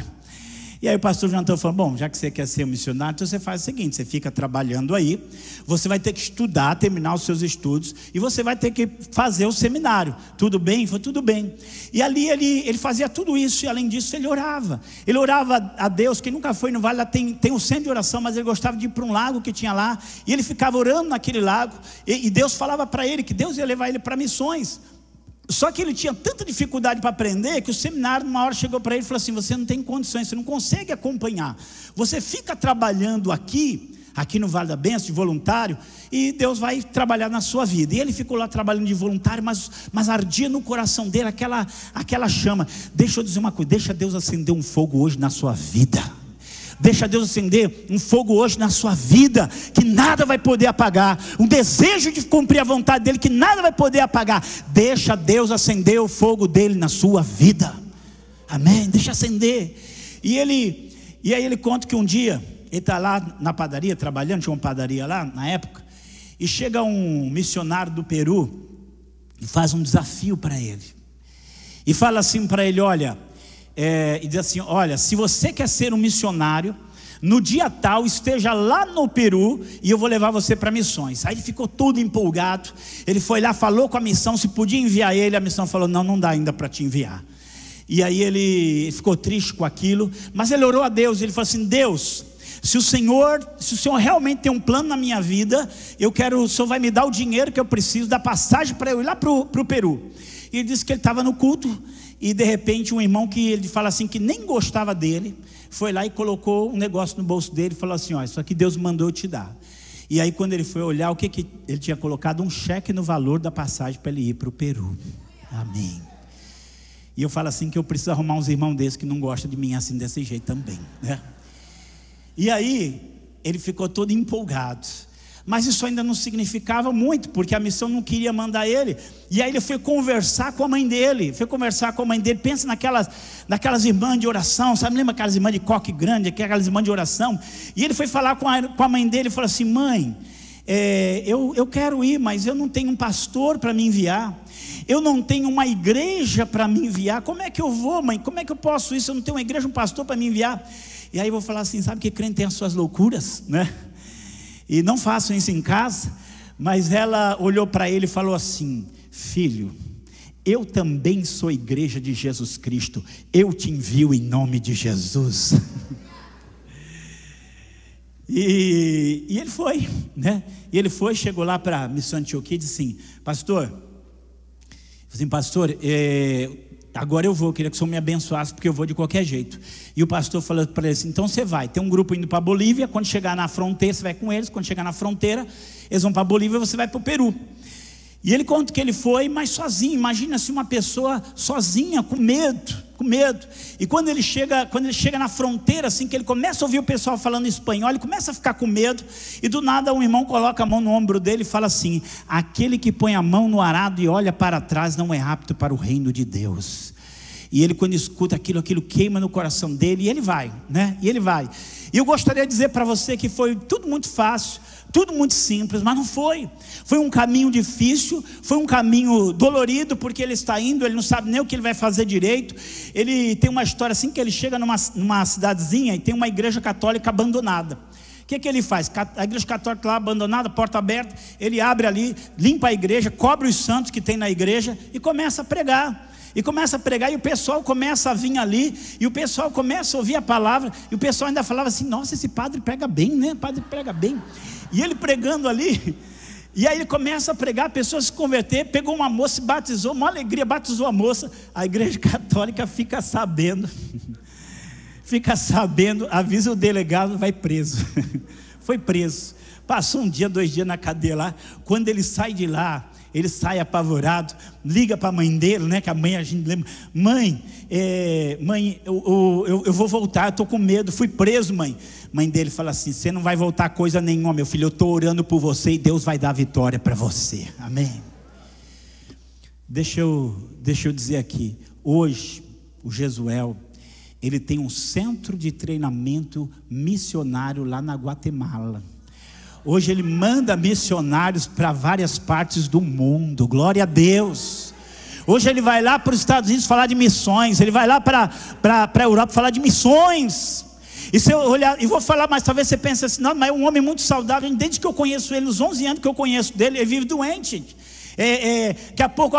E aí o pastor Jonathan falou: bom, já que você quer ser um missionário, então você faz o seguinte, você fica trabalhando aí, você vai ter que estudar, terminar os seus estudos, e você vai ter que fazer o seminário. Tudo bem? Foi tudo bem. E ali ele fazia tudo isso, e além disso ele orava a Deus. Quem nunca foi no vale, lá tem um centro de oração, mas ele gostava de ir para um lago que tinha lá, e ele ficava orando naquele lago, e Deus falava para ele que Deus ia levar ele para missões. Só que ele tinha tanta dificuldade para aprender, que o seminário numa hora chegou para ele e falou assim: você não tem condições, você não consegue acompanhar, você fica trabalhando aqui no Vale da Bênção de voluntário, e Deus vai trabalhar na sua vida. E ele ficou lá trabalhando de voluntário, mas ardia no coração dele aquela chama. Deixa eu dizer uma coisa, deixa Deus acender um fogo hoje na sua vida. Deixa Deus acender um fogo hoje na sua vida, que nada vai poder apagar. Um desejo de cumprir a vontade dele, que nada vai poder apagar. Deixa Deus acender o fogo dele na sua vida. Amém? Deixa acender. E aí ele conta que um dia ele está lá na padaria trabalhando, tinha uma padaria lá na época, e chega um missionário do Peru e faz um desafio para ele, e fala assim para ele: olha, e diz assim: olha, se você quer ser um missionário, no dia tal esteja lá no Peru, e eu vou levar você para missões. Aí ele ficou todo empolgado, ele foi lá, falou com a missão se podia enviar ele. A missão falou: não dá ainda para te enviar. E aí ele ficou triste com aquilo, mas ele orou a Deus, ele falou assim: Deus, se o Senhor realmente tem um plano na minha vida, o Senhor vai me dar o dinheiro que eu preciso, da passagem para eu ir lá para o Peru. E ele disse que ele estava no culto, e de repente um irmão que ele fala assim, que nem gostava dele, foi lá e colocou um negócio no bolso dele e falou assim: ó, isso aqui Deus mandou eu te dar. E aí quando ele foi olhar, o que ele tinha colocado? Um cheque no valor da passagem para ele ir para o Peru. Amém. E eu falo assim, que eu preciso arrumar uns irmãos desses que não gostam de mim assim, desse jeito também, né? E aí ele ficou todo empolgado, mas isso ainda não significava muito, porque a missão não queria mandar ele. E aí ele foi conversar com a mãe dele, pensa naquelas irmãs de oração, sabe, lembra aquelas irmãs de coque grande, aquelas irmãs de oração? E ele foi falar com a mãe dele e falou assim: mãe, eu quero ir, mas eu não tenho um pastor para me enviar, eu não tenho uma igreja para me enviar, como é que eu vou, mãe? Como é que eu posso isso? Eu não tenho uma igreja, um pastor para me enviar. E aí eu vou falar assim: sabe que crente tem as suas loucuras, né? E não façam isso em casa. Mas ela olhou para ele e falou assim: filho, eu também sou igreja de Jesus Cristo, eu te envio em nome de Jesus. E ele foi, né? E ele foi, chegou lá para a missão Antioquia e disse assim: pastor, agora eu vou, queria que o senhor me abençoasse, porque eu vou de qualquer jeito. E o pastor falou para ele assim: então você vai, tem um grupo indo para a Bolívia, quando chegar na fronteira, você vai com eles, quando chegar na fronteira, eles vão para a Bolívia, você vai para o Peru. E ele conta que ele foi, mas sozinho. Imagina se uma pessoa sozinha, com medo. E quando ele chega na fronteira, assim, que ele começa a ouvir o pessoal falando espanhol, ele começa a ficar com medo, e do nada um irmão coloca a mão no ombro dele e fala assim: aquele que põe a mão no arado e olha para trás não é apto para o reino de Deus. E ele, quando escuta aquilo queima no coração dele, e ele vai, né? E eu gostaria de dizer para você que foi tudo muito fácil, tudo muito simples, mas não foi. Foi um caminho difícil, foi um caminho dolorido, porque ele está indo, ele não sabe nem o que ele vai fazer direito. Ele tem uma história assim, que ele chega numa cidadezinha e tem uma igreja católica abandonada, que ele faz? A igreja católica lá abandonada, porta aberta, ele abre ali, limpa a igreja, cobre os santos que tem na igreja e começa a pregar. E o pessoal começa a vir ali, e o pessoal começa a ouvir a palavra, e o pessoal ainda falava assim: nossa, esse padre prega bem, né? O padre prega bem. E ele pregando ali, e aí ele começa a pregar, a pessoa se converter, pegou uma moça, se batizou, uma alegria, batizou a moça. A igreja católica fica sabendo, avisa o delegado, vai preso. Foi preso, passou 1 dia, 2 dias na cadeia lá. Quando ele sai de lá, ele sai apavorado, liga para a mãe dele, né? Que a mãe, a gente lembra: mãe, eu vou voltar, eu estou com medo, fui preso, mãe. Mãe dele fala assim: você não vai voltar coisa nenhuma, meu filho, eu estou orando por você e Deus vai dar vitória para você, amém. Deixa eu dizer aqui, hoje o Jesuel, ele tem um centro de treinamento missionário lá na Guatemala. Hoje ele manda missionários para várias partes do mundo, glória a Deus. Hoje ele vai lá para os Estados Unidos falar de missões, ele vai lá para a Europa falar de missões. E se eu olhar, e vou falar, mas talvez você pense assim: não, mas é um homem muito saudável. Desde que eu conheço ele, os 11 anos que eu conheço dele, ele vive doente. Daqui a pouco,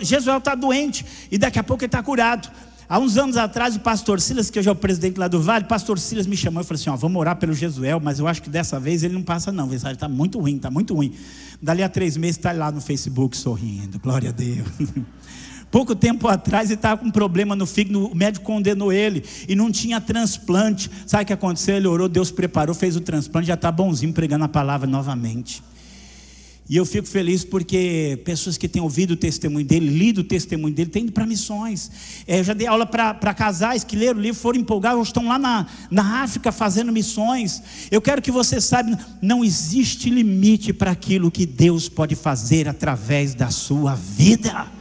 Jesuel está doente, e daqui a pouco ele está curado. Há uns anos atrás, o pastor Silas, que hoje é o presidente lá do Vale, o pastor Silas me chamou e falou assim: vamos orar pelo Jesuel, mas eu acho que dessa vez ele não passa não, ele está muito ruim, Dali a 3 meses está lá no Facebook sorrindo, glória a Deus. Pouco tempo atrás ele estava com um problema no fígado, o médico condenou ele e não tinha transplante. Sabe o que aconteceu? Ele orou, Deus preparou, fez o transplante, já está bonzinho pregando a palavra novamente. E eu fico feliz porque pessoas que têm ouvido o testemunho dele, lido o testemunho dele, têm ido para missões. Eu já dei aula para casais que leram o livro, foram empolgados, estão lá na África fazendo missões. Eu quero que você saiba, não existe limite para aquilo que Deus pode fazer através da sua vida.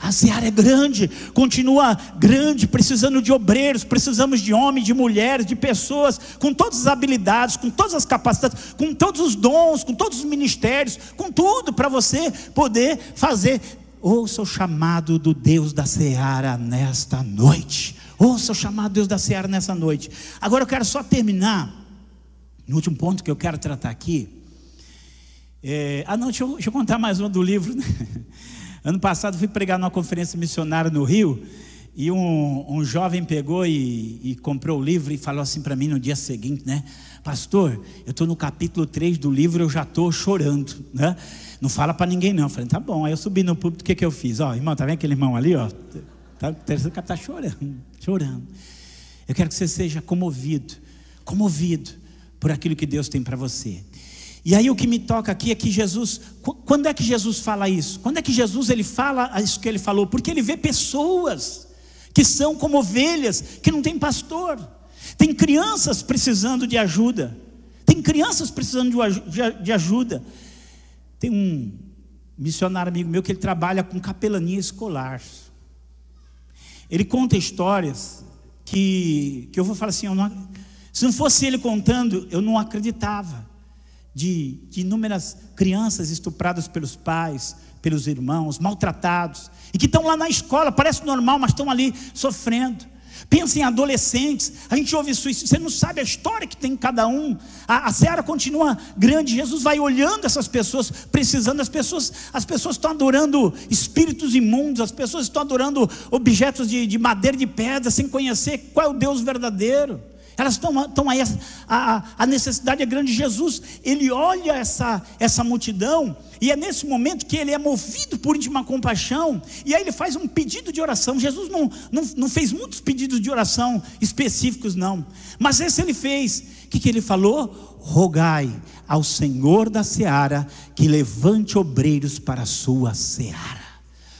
A seara é grande, continua grande, precisando de obreiros, precisamos de homens, de mulheres, de pessoas com todas as habilidades, com todas as capacidades, com todos os dons, com todos os ministérios, com tudo para você poder fazer. Ouça o chamado do Deus da seara nesta noite. Ouça o chamado do Deus da seara nessa noite. Agora eu quero só terminar, no último ponto que eu quero tratar aqui. Deixa eu contar mais uma do livro, né? Ano passado fui pregar numa conferência missionária no Rio, e um jovem pegou e comprou o livro e falou assim para mim no dia seguinte, né? Pastor, eu estou no capítulo 3 do livro, eu já estou chorando, né? Não fala para ninguém não. Eu falei: tá bom. Aí eu subi no púlpito, o que eu fiz? Irmão, tá vendo aquele irmão ali? Tá, o terceiro capítulo está chorando. Eu quero que você seja comovido por aquilo que Deus tem para você. E aí o que me toca aqui é que Jesus, quando é que Jesus fala isso? Quando é que Jesus ele fala isso que ele falou? Porque ele vê pessoas que são como ovelhas, que não tem pastor. Tem crianças precisando de ajuda. De ajuda. Tem um missionário amigo meu que ele trabalha com capelania escolar. Ele conta histórias que eu vou falar assim, se não fosse ele contando, eu não acreditava. De inúmeras crianças estupradas pelos pais, pelos irmãos, maltratados, e que estão lá na escola, parece normal, mas estão ali sofrendo. Pensa em adolescentes, a gente ouve isso, você não sabe a história que tem em cada um. A seara continua grande, Jesus vai olhando essas pessoas, precisando. As pessoas estão adorando espíritos imundos, as pessoas estão adorando objetos de madeira, de pedra, sem conhecer qual é o Deus verdadeiro. Elas estão aí, a necessidade é grande. Jesus, ele olha essa multidão, e é nesse momento que ele é movido por íntima compaixão, e aí ele faz um pedido de oração. Jesus não fez muitos pedidos de oração específicos não, mas esse ele fez. O que ele falou? Rogai ao Senhor da seara que levante obreiros para a sua seara.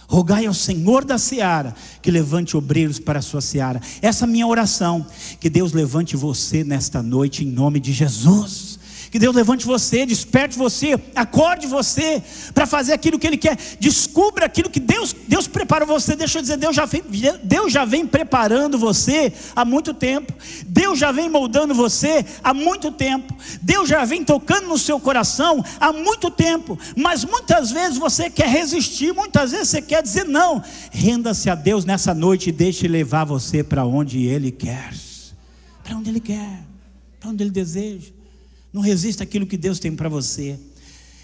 Rogai ao Senhor da seara que levante obreiros para a sua seara. Essa é a minha oração, que Deus levante você nesta noite em nome de Jesus. Que Deus levante você, desperte você, acorde você para fazer aquilo que Ele quer. Descubra aquilo que Deus preparou você. Deixa eu dizer, Deus já vem preparando você há muito tempo. Deus já vem moldando você há muito tempo. Deus já vem tocando no seu coração há muito tempo. Mas muitas vezes você quer resistir, muitas vezes você quer dizer não. Renda-se a Deus nessa noite e deixe levar você para onde Ele quer. Para onde Ele quer, para onde Ele deseja. Não resista àquilo que Deus tem para você.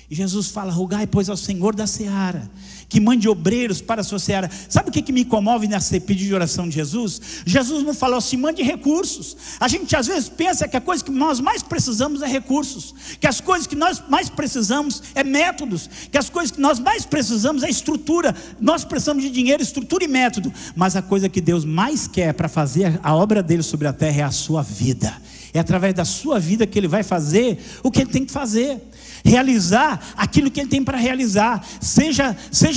E Jesus fala: rogai, pois, ao Senhor da seara, que mande obreiros para a sua seara. Sabe o que me comove nesse pedido de oração de Jesus? Jesus não falou assim: mande recursos. A gente às vezes pensa que a coisa que nós mais precisamos é recursos, que as coisas que nós mais precisamos é métodos, que as coisas que nós mais precisamos é estrutura. Nós precisamos de dinheiro, estrutura e método. Mas a coisa que Deus mais quer para fazer a obra dele sobre a terra é a sua vida. É através da sua vida que ele vai fazer o que ele tem que fazer, realizar aquilo que ele tem para realizar. Seja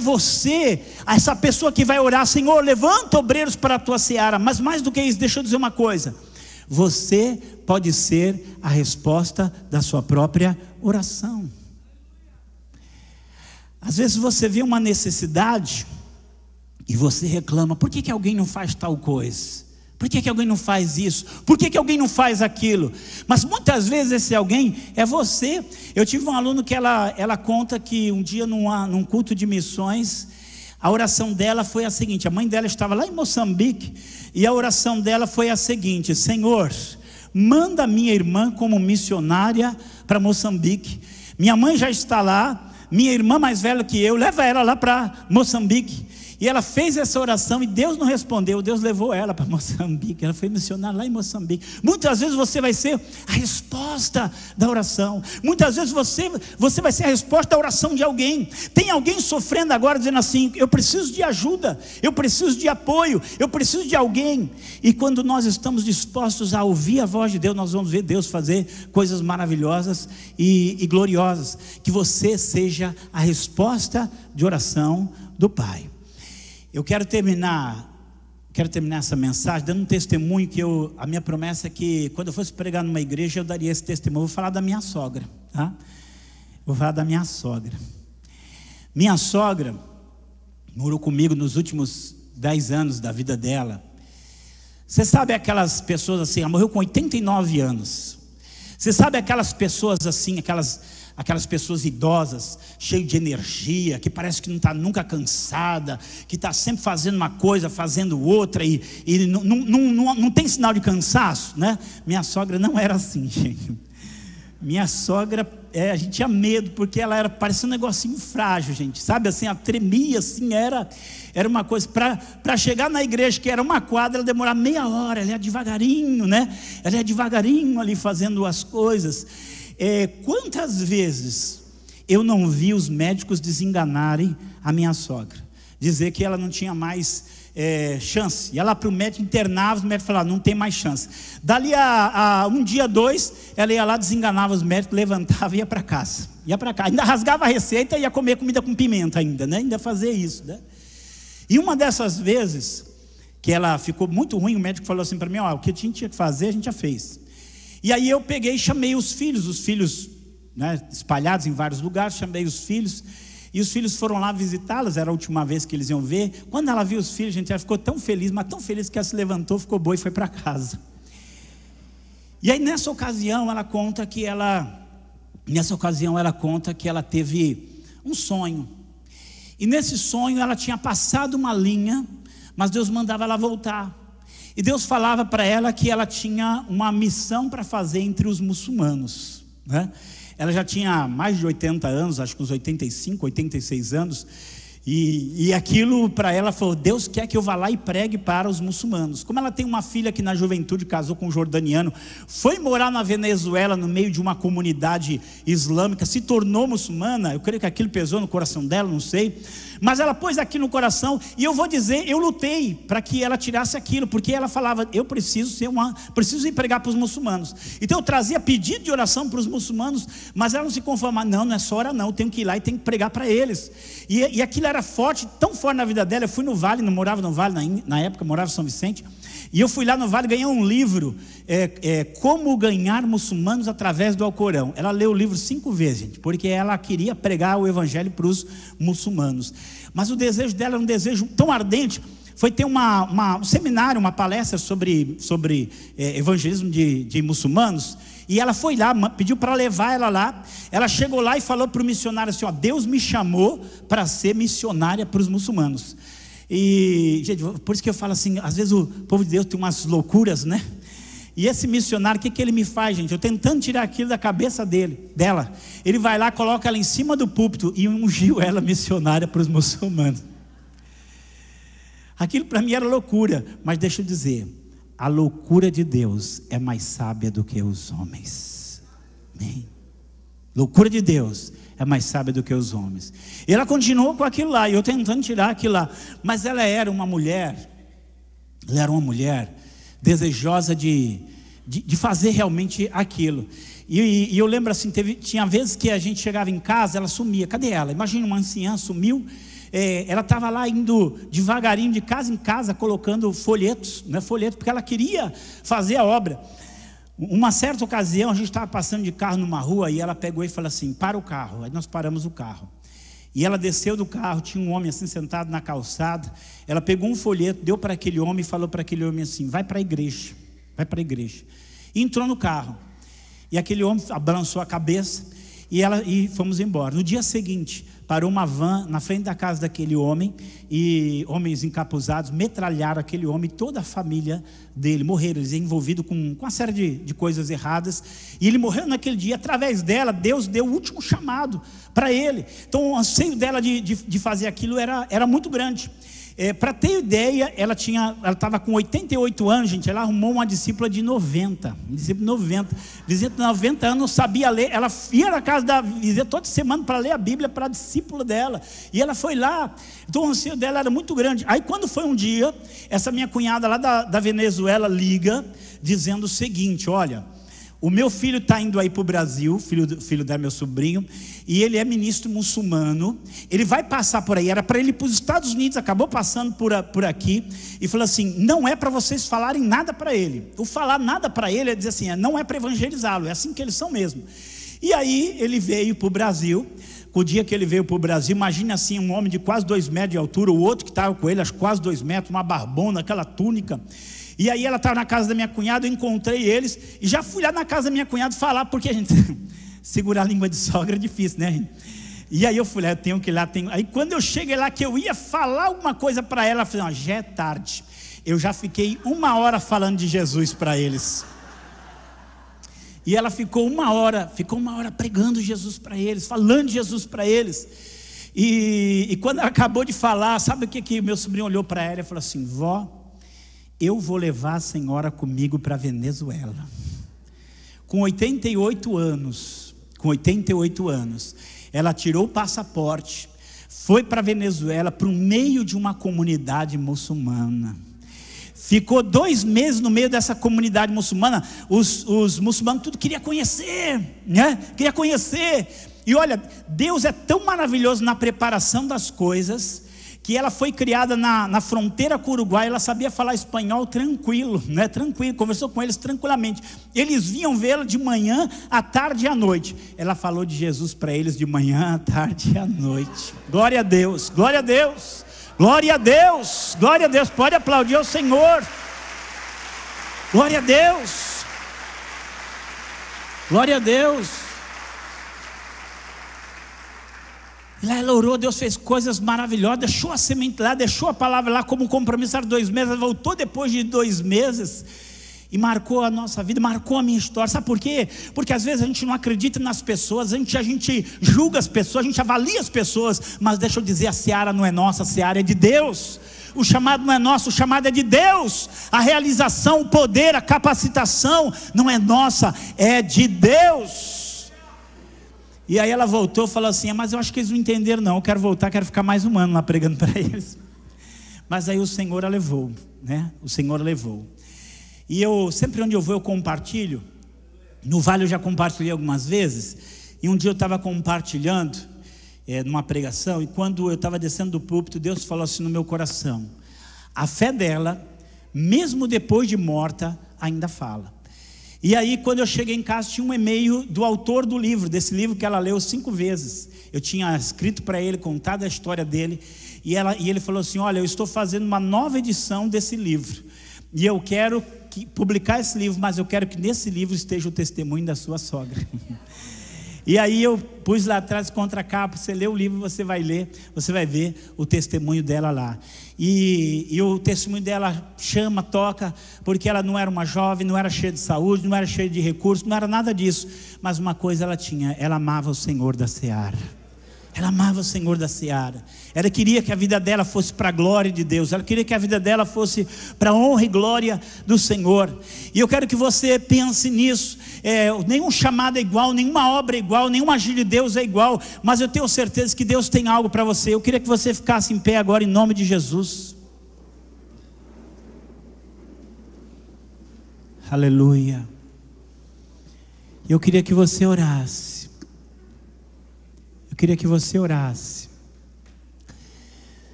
você essa pessoa que vai orar: Senhor, levanta obreiros para a tua seara. Mas mais do que isso, deixa eu dizer uma coisa: você pode ser a resposta da sua própria oração. Às vezes você vê uma necessidade e você reclama: por que alguém não faz tal coisa? Por que alguém não faz isso? Por que alguém não faz aquilo? Mas muitas vezes esse alguém é você. Eu tive um aluno que ela conta que um dia num culto de missões, a oração dela foi a seguinte: a mãe dela estava lá em Moçambique, e a oração dela foi a seguinte: Senhor, manda minha irmã como missionária para Moçambique. Minha mãe já está lá, minha irmã mais velha que eu, leva ela lá para Moçambique. E ela fez essa oração e Deus não respondeu. Deus levou ela para Moçambique. Ela foi missionária lá em Moçambique. Muitas vezes você vai ser a resposta da oração. Muitas vezes você vai ser a resposta da oração de alguém. Tem alguém sofrendo agora dizendo assim: eu preciso de ajuda, eu preciso de apoio, eu preciso de alguém. E quando nós estamos dispostos a ouvir a voz de Deus, nós vamos ver Deus fazer coisas maravilhosas e gloriosas. Que você seja a resposta de oração do Pai. Eu quero terminar essa mensagem dando um testemunho que a minha promessa é que quando eu fosse pregar numa igreja eu daria esse testemunho. Eu vou falar da minha sogra, tá? Vou falar da minha sogra. Minha sogra morou comigo nos últimos 10 anos da vida dela. Você sabe aquelas pessoas assim, ela morreu com 89 anos. Você sabe aquelas pessoas assim, aquelas pessoas idosas, cheias de energia, que parece que não está nunca cansada, que está sempre fazendo uma coisa, fazendo outra, e não tem sinal de cansaço, né? Minha sogra não era assim, gente. Minha sogra, a gente tinha medo, porque ela parecia um negocinho frágil, gente, sabe assim, ela tremia assim, era uma coisa, para chegar na igreja, que era uma quadra, ela demorava meia hora, ela ia devagarinho, né? Ela ia devagarinho ali fazendo as coisas. Quantas vezes eu não vi os médicos desenganarem a minha sogra, dizer que ela não tinha mais chance, ia lá para o médico, internava, os médicos falavam: não tem mais chance. Dali a um dia, 2, ela ia lá, desenganava os médicos, levantava e ia para casa, ainda rasgava a receita e ia comer comida com pimenta ainda, né? Ainda fazia isso, né? E uma dessas vezes que ela ficou muito ruim, o médico falou assim para mim: o que a gente tinha que fazer, a gente já fez. E aí eu peguei e chamei os filhos, né, espalhados em vários lugares, chamei os filhos, e os filhos foram lá visitá-los, era a última vez que eles iam ver. Quando ela viu os filhos, gente, ela ficou tão feliz, mas tão feliz que ela se levantou, ficou boa e foi para casa. E aí nessa ocasião ela conta que ela teve um sonho, e nesse sonho ela tinha passado uma linha, mas Deus mandava ela voltar. E Deus falava para ela que ela tinha uma missão para fazer entre os muçulmanos, né? Ela já tinha mais de 80 anos, acho que uns 85, 86 anos. E aquilo para ela falou: Deus quer que eu vá lá e pregue para os muçulmanos. Como ela tem uma filha que na juventude casou com um jordaniano, foi morar na Venezuela no meio de uma comunidade islâmica, se tornou muçulmana. Eu creio que aquilo pesou no coração dela, não sei, mas ela pôs aquilo no coração. E eu vou dizer, eu lutei para que ela tirasse aquilo, porque ela falava: eu preciso ir pregar para os muçulmanos. Então eu trazia pedido de oração para os muçulmanos, mas ela não se conformava: não é só orar não, eu tenho que ir lá e tenho que pregar para eles. E aquilo era forte, tão forte na vida dela. Eu fui no Vale, não morava no Vale na época, morava em São Vicente, e eu fui lá no Vale, ganhei um livro, Como Ganhar Muçulmanos Através do Alcorão. Ela leu o livro 5 vezes, gente, porque ela queria pregar o evangelho para os muçulmanos. Mas o desejo dela era um desejo tão ardente. Foi ter um seminário, uma palestra sobre evangelismo de muçulmanos. E ela foi lá, pediu para levar ela lá. Ela chegou lá e falou para o missionário assim: Deus me chamou para ser missionária para os muçulmanos. E, gente, por isso que eu falo assim, às vezes o povo de Deus tem umas loucuras, né? E esse missionário, o que ele me faz, gente? Eu tentando tirar aquilo da cabeça dela. Ele vai lá, coloca ela em cima do púlpito e ungiu ela missionária para os muçulmanos. Aquilo para mim era loucura, mas deixa eu dizer, a loucura de Deus é mais sábia do que os homens. Amém? Loucura de Deus é mais sábia do que os homens. E ela continuou com aquilo lá, e eu tentando tirar aquilo lá. Mas ela era uma mulher desejosa de fazer realmente aquilo. E eu lembro assim, tinha vezes que a gente chegava em casa, ela sumia. Cadê ela? Imagina uma anciã sumiu. Ela estava lá indo devagarinho de casa em casa, colocando folhetos, porque ela queria fazer a obra. Uma certa ocasião, a gente estava passando de carro numa rua, e ela pegou e falou assim: para o carro. Aí nós paramos o carro, e ela desceu do carro, tinha um homem assim sentado na calçada. Ela pegou um folheto, deu para aquele homem e falou para aquele homem assim: vai para a igreja, e entrou no carro. E aquele homem balançou a cabeça, e fomos embora. No dia seguinte, parou uma van na frente da casa daquele homem, e homens encapuzados metralharam aquele homem, toda a família dele morreram. Eles envolvidos com uma série de coisas erradas, e ele morreu naquele dia. Através dela, Deus deu o último chamado para ele. Então o anseio dela de fazer aquilo era muito grande. Para ter ideia, ela estava com 88 anos, gente. Ela arrumou uma discípula de 90. Discípula de 90. Visita de 90 anos, não sabia ler. Ela ia na casa da visita toda semana para ler a Bíblia para a discípula dela. E ela foi lá. Então o anseio dela era muito grande. Aí quando foi um dia, essa minha cunhada lá da Venezuela liga, dizendo o seguinte: olha, o meu filho está indo aí para o Brasil, filho da meu sobrinho, e ele é ministro muçulmano. Ele vai passar por aí, era para ele ir para os Estados Unidos, acabou passando por aqui, e falou assim: não é para vocês falarem nada para ele. O falar nada para ele é dizer assim, não é para evangelizá-lo, é assim que eles são mesmo. E aí ele veio para o Brasil. O dia que ele veio para o Brasil, imagine assim, um homem de quase 2 metros de altura, o outro que estava com ele, acho quase 2 metros, uma barbona, aquela túnica. E aí ela estava na casa da minha cunhada, eu encontrei eles, e já fui lá na casa da minha cunhada falar, porque a gente segurar a língua de sogra é difícil, né, gente? E aí eu fui lá, eu tenho que ir lá, aí quando eu cheguei lá, que eu ia falar alguma coisa para ela, eu falei: já é tarde. Eu já fiquei 1 hora falando de Jesus para eles. E ela ficou uma hora pregando Jesus para eles, falando de Jesus para eles. E quando ela acabou de falar, sabe o que meu sobrinho olhou para ela e falou assim: vó, eu vou levar a senhora comigo para a Venezuela. Com 88 anos, ela tirou o passaporte, foi para a Venezuela, para o meio de uma comunidade muçulmana. Ficou 2 meses no meio dessa comunidade muçulmana. Os muçulmanos tudo queria conhecer, né? Queria conhecer. E olha, Deus é tão maravilhoso na preparação das coisas, que ela foi criada na fronteira com o Uruguai. Ela sabia falar espanhol tranquilo, né? Tranquilo, conversou com eles tranquilamente. Eles vinham vê-la de manhã, à tarde e à noite. Ela falou de Jesus para eles de manhã, à tarde e à noite. Glória a Deus, glória a Deus, glória a Deus, glória a Deus. Pode aplaudir ao Senhor. Glória a Deus, glória a Deus. E lá ela orou, Deus fez coisas maravilhosas, deixou a semente lá, deixou a palavra lá como compromisso. Era 2 meses, ela voltou depois de 2 meses e marcou a nossa vida, marcou a minha história. Sabe por quê? Porque às vezes a gente não acredita nas pessoas, a gente julga as pessoas, a gente avalia as pessoas, mas deixa eu dizer, a seara não é nossa, a seara é de Deus. O chamado não é nosso, o chamado é de Deus. A realização, o poder, a capacitação não é nossa, é de Deus. E aí ela voltou e falou assim: mas eu acho que eles não entenderam não, eu quero voltar, quero ficar mais 1 ano lá pregando para eles. Mas aí o Senhor a levou, né? O Senhor a levou. E eu, sempre onde eu vou, eu compartilho. No Vale eu já compartilhei algumas vezes. E um dia eu estava compartilhando numa pregação, e quando eu estava descendo do púlpito, Deus falou assim no meu coração: a fé dela, mesmo depois de morta, ainda fala. E aí quando eu cheguei em casa, tinha um e-mail do autor do livro, desse livro que ela leu 5 vezes. Eu tinha escrito para ele, contado a história dele, e ele falou assim: olha, eu estou fazendo uma nova edição desse livro, e eu quero publicar esse livro, mas eu quero que nesse livro esteja o testemunho da sua sogra. E aí eu pus lá atrás contra a capa. Você lê o livro, você vai ler, você vai ver o testemunho dela lá. E o testemunho dela chama, toca, porque ela não era uma jovem, não era cheia de saúde, não era cheia de recursos, não era nada disso. Mas uma coisa ela tinha: ela amava o Senhor da Seara. Ela amava o Senhor da Seara. Ela queria que a vida dela fosse para a glória de Deus. Ela queria que a vida dela fosse para a honra e glória do Senhor. E eu quero que você pense nisso. Nenhum chamado é igual, nenhuma obra é igual, nenhum agir de Deus é igual. Mas eu tenho certeza que Deus tem algo para você. Eu queria que você ficasse em pé agora em nome de Jesus. Aleluia. Eu queria que você orasse. Eu queria que você orasse.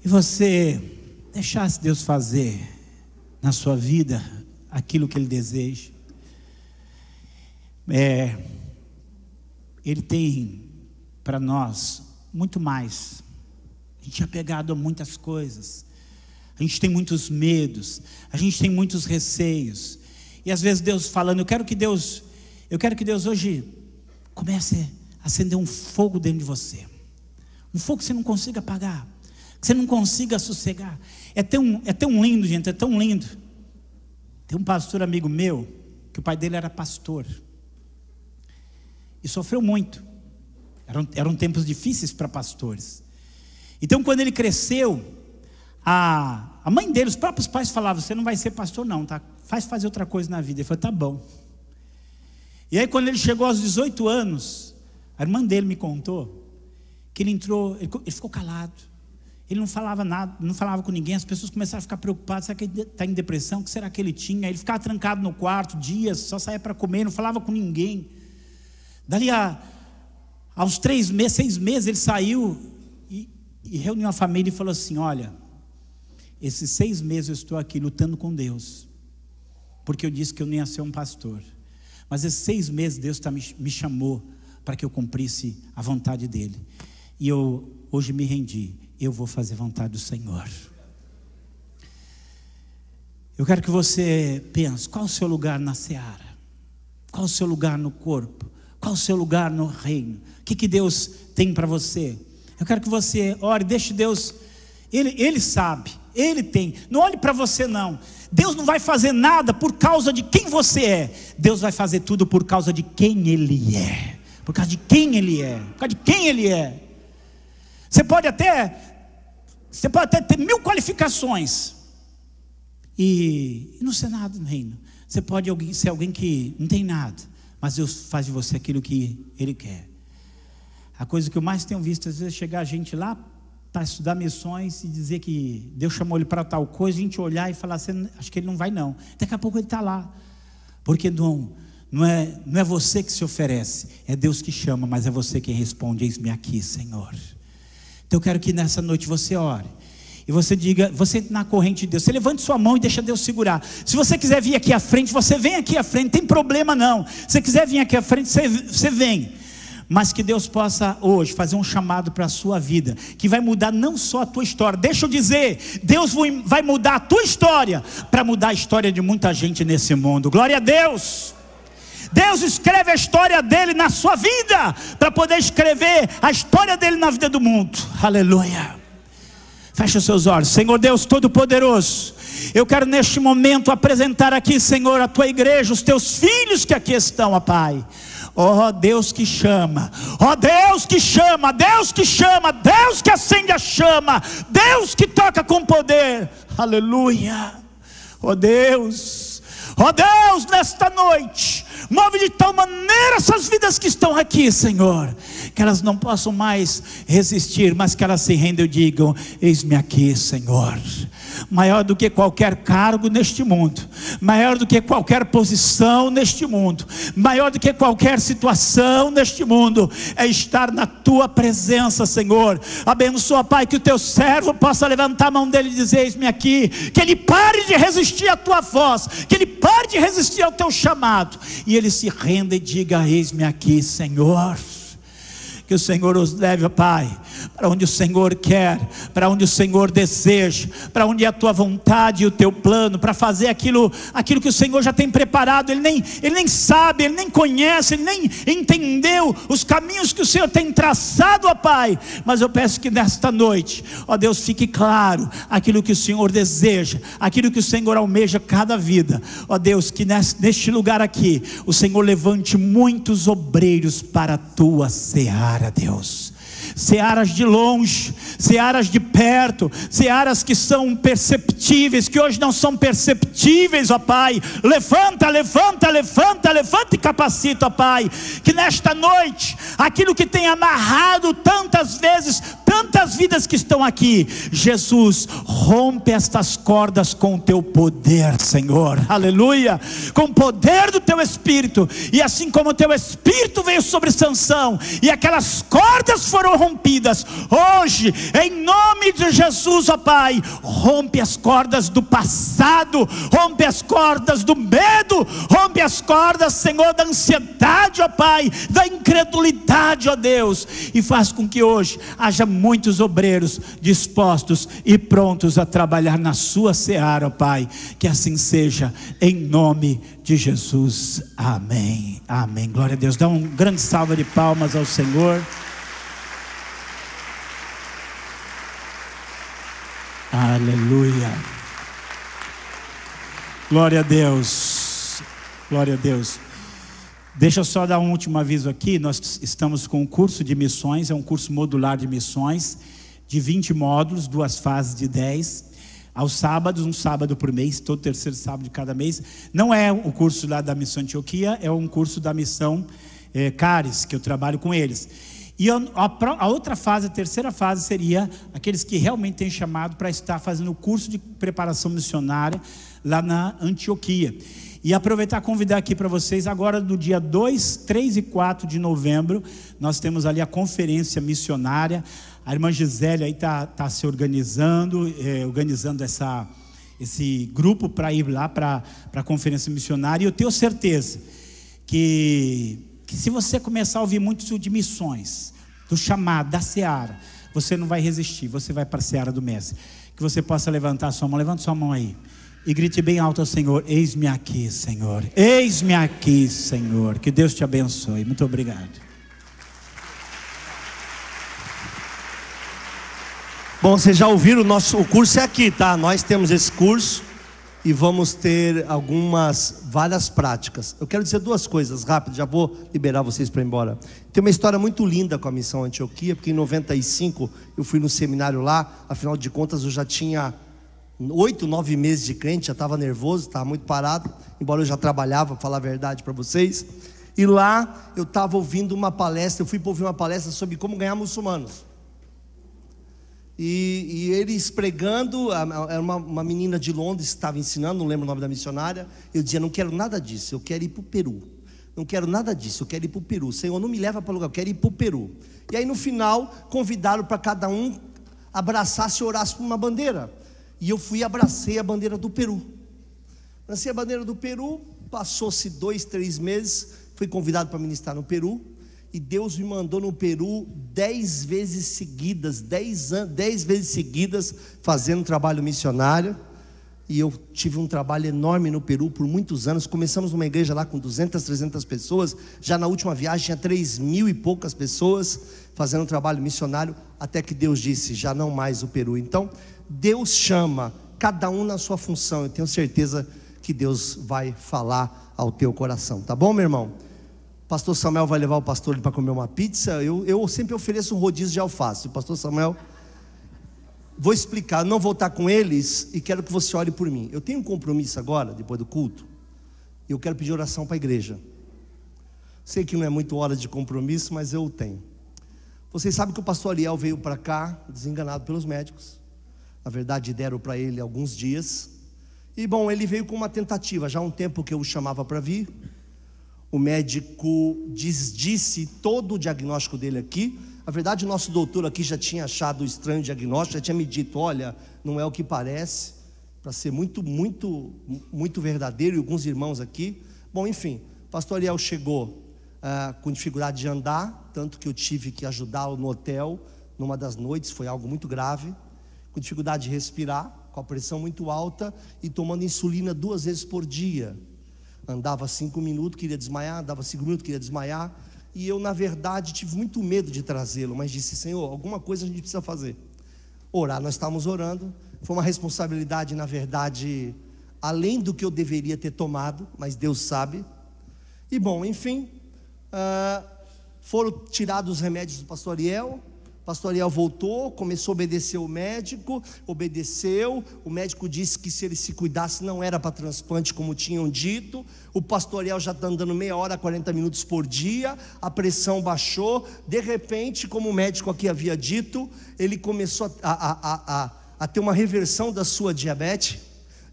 E você deixasse Deus fazer na sua vida aquilo que Ele deseja. Ele tem para nós muito mais. A gente é apegado a muitas coisas. A gente tem muitos medos. A gente tem muitos receios. E às vezes Deus falando, eu quero que Deus hoje comece a acender um fogo dentro de você. Um fogo que você não consiga apagar, que você não consiga sossegar. É tão lindo, gente, é tão lindo. Tem um pastor amigo meu, que o pai dele era pastor, e sofreu muito. Eram tempos difíceis para pastores. Então quando ele cresceu, a mãe dele, os próprios pais falavam, você não vai ser pastor não, tá? Fazer outra coisa na vida. Ele falou, tá bom. E aí quando ele chegou aos 18 anos, a irmã dele me contou que ele ficou calado. Ele não falava nada, não falava com ninguém. As pessoas começaram a ficar preocupadas. Será que ele está em depressão? O que será que ele tinha? Ele ficava trancado no quarto dias, só saía para comer, não falava com ninguém. Dali a uns 6 meses ele saiu e reuniu a família e falou assim, olha, esses 6 meses eu estou aqui lutando com Deus, porque eu disse que eu não ia ser um pastor, mas esses 6 meses Deus me chamou para que eu cumprisse a vontade dele, e eu hoje me rendi. Eu vou fazer a vontade do Senhor. Eu quero que você pense, qual é o seu lugar na seara? Qual é o seu lugar no corpo? Qual é o seu lugar no reino? O que Deus tem para você? Eu quero que você ore, deixe Deus, Ele sabe, Ele tem. Não olhe para você não. Deus não vai fazer nada por causa de quem você é. Deus vai fazer tudo por causa de quem Ele é. Por causa de quem Ele é. Por causa de quem Ele é. Você pode até ter 1000 qualificações e não ser nada no reino. Você pode ser alguém que não tem nada, mas Deus faz de você aquilo que Ele quer. A coisa que eu mais tenho visto às vezes é chegar a gente lá para estudar missões e dizer que Deus chamou ele para tal coisa, a gente olhar e falar assim, acho que ele não vai não. Daqui a pouco ele está lá, porque não é você que se oferece, é Deus que chama, mas é você quem responde, eis-me aqui, Senhor. Então eu quero que nessa noite você ore, e você diga, você entra na corrente de Deus, você levante sua mão e deixa Deus segurar. Se você quiser vir aqui à frente, você vem aqui à frente, não tem problema não. Se você quiser vir aqui à frente, você vem. Mas que Deus possa hoje fazer um chamado para a sua vida, que vai mudar não só a tua história. Deixa eu dizer, Deus vai mudar a tua história, para mudar a história de muita gente nesse mundo. Glória a Deus. Deus escreve a história dele na sua vida, para poder escrever a história dele na vida do mundo. Aleluia. Feche os seus olhos. Senhor Deus Todo-Poderoso, eu quero neste momento apresentar aqui, Senhor, a tua igreja, os teus filhos que aqui estão, ó Pai. Ó Deus que chama, ó Deus que chama, Deus que chama, Deus que acende a chama, Deus que toca com poder. Aleluia. Ó Deus, nesta noite, move de tal maneira essas vidas que estão aqui, Senhor, que elas não possam mais resistir, mas que elas se rendam e digam, eis-me aqui, Senhor. Maior do que qualquer cargo neste mundo, maior do que qualquer posição neste mundo, maior do que qualquer situação neste mundo, é estar na tua presença, Senhor. Abençoa, Pai, que o teu servo possa levantar a mão dele e dizer, eis-me aqui, que ele pare de resistir à tua voz, que ele pare de resistir ao teu chamado, e ele se renda e diga, eis-me aqui, Senhor. que o Senhor os leve, ó Pai, para onde o Senhor quer, para onde o Senhor deseja, para onde é a tua vontade e o teu plano, para fazer aquilo que o Senhor já tem preparado. Ele nem sabe, ele nem conhece, ele nem entendeu os caminhos que o Senhor tem traçado, ó Pai, mas eu peço que nesta noite, ó Deus, fique claro aquilo que o Senhor deseja, aquilo que o Senhor almeja cada vida, ó Deus, que neste lugar aqui, o Senhor levante muitos obreiros para a tua seara, Deus. Searas de longe, searas de perto, searas que são perceptíveis, que hoje não são perceptíveis, ó Pai. Levanta, levanta, levanta, levanta e capacita, ó Pai, que nesta noite, aquilo que tem amarrado tantas vezes, tantas vidas que estão aqui, Jesus, rompe estas cordas com o teu poder, Senhor, aleluia, com o poder do teu Espírito. E assim como o teu Espírito veio sobre Sansão, e aquelas cordas foram rompidas, hoje, em nome de Jesus, ó Pai, rompe as cordas do passado, rompe as cordas do medo, rompe as cordas, Senhor, da ansiedade, ó Pai, da incredulidade, ó Deus, e faz com que hoje haja muitos obreiros dispostos e prontos a trabalhar na sua seara, ó Pai, que assim seja, em nome de Jesus, amém, amém. Glória a Deus. Dá um grande salve de palmas ao Senhor. Aleluia. Glória a Deus. Glória a Deus. Deixa eu só dar um último aviso aqui. Nós estamos com um curso de missões, é um curso modular de missões, de 20 módulos, 2 fases de 10, aos sábados, um sábado por mês, todo terceiro sábado de cada mês. Não é o curso lá da Missão Antioquia, é um curso da Missão Caris, que eu trabalho com eles. E a outra fase, a terceira fase, seria aqueles que realmente têm chamado para estar fazendo o curso de preparação missionária lá na Antioquia. E aproveitar e convidar aqui para vocês, agora no dia 2, 3 e 4 de novembro, nós temos ali a conferência missionária. A irmã Gisele aí está se organizando esse grupo para ir lá para a conferência missionária. E eu tenho certeza que se você começar a ouvir muito de missões, do chamado, da seara, você não vai resistir, você vai para a seara do mestre. Que você possa levantar a sua mão, levanta sua mão aí e grite bem alto ao Senhor: eis-me aqui, Senhor, eis-me aqui, Senhor. Que Deus te abençoe, muito obrigado. Bom, vocês já ouviram, o curso é aqui, tá? Nós temos esse curso e vamos ter várias práticas. Eu quero dizer 2 coisas rápido, já vou liberar vocês para ir embora. Tem uma história muito linda com a Missão Antioquia, porque em 95 eu fui no seminário lá. Afinal de contas eu já tinha 8, 9 meses de crente, já estava nervoso, estava muito parado, embora eu já trabalhava, para falar a verdade para vocês. E lá eu estava ouvindo uma palestra, eu fui para ouvir uma palestra sobre como ganhar muçulmanos. E eles pregando, era uma menina de Londres que estava ensinando, não lembro o nome da missionária. Eu dizia: não quero nada disso, eu quero ir para o Peru. Não quero nada disso, eu quero ir para o Peru. Senhor, não me leva para lugar, eu quero ir para o Peru. E aí no final, convidaram para cada um abraçasse e orasse por uma bandeira. E eu fui e abracei a bandeira do Peru. Abracei a bandeira do Peru, passou-se 2, 3 meses, fui convidado para ministrar no Peru. E Deus me mandou no Peru 10 vezes seguidas, 10 vezes seguidas, fazendo trabalho missionário. E eu tive um trabalho enorme no Peru por muitos anos. Começamos numa igreja lá com 200, 300 pessoas. Já na última viagem tinha 3.000 e poucas pessoas fazendo trabalho missionário. Até que Deus disse: já não mais o Peru. Então Deus chama cada um na sua função. Eu tenho certeza que Deus vai falar ao teu coração. Tá bom, meu irmão? Pastor Samuel vai levar o pastor para comer uma pizza. Eu sempre ofereço um rodízio de alface. O pastor Samuel, vou explicar, não vou estar com eles e quero que você ore por mim. Eu tenho um compromisso agora, depois do culto, e eu quero pedir oração para a igreja. Sei que não é muito hora de compromisso, mas eu tenho. Vocês sabem que o pastor Ariel veio para cá, desenganado pelos médicos. Na verdade deram para ele alguns dias. E bom, ele veio com uma tentativa, já há um tempo que eu o chamava para vir. O médico desdisse todo o diagnóstico dele aqui. Na verdade, o nosso doutor aqui já tinha achado o estranho diagnóstico, já tinha me dito: olha, não é o que parece, para ser muito verdadeiro. E alguns irmãos aqui. Bom, enfim, o pastor Ariel chegou com dificuldade de andar. tanto que eu tive que ajudá-lo no hotel, numa das noites, foi algo muito grave, com dificuldade de respirar, com a pressão muito alta e tomando insulina 2 vezes por dia. Andava 5 minutos, queria desmaiar, andava 5 minutos, queria desmaiar, e eu, na verdade, tive muito medo de trazê-lo, mas disse: Senhor, alguma coisa a gente precisa fazer. Orar, nós estávamos orando, foi uma responsabilidade, na verdade, além do que eu deveria ter tomado, mas Deus sabe. E bom, enfim, foram tirados os remédios do pastor Ariel. O pastor Ariel voltou, começou a obedecer o médico, obedeceu. O médico disse que se ele se cuidasse não era para transplante, como tinham dito. O pastor Ariel já está andando meia hora, 40 minutos por dia. A pressão baixou. De repente, como o médico aqui havia dito, ele começou a ter uma reversão da sua diabetes,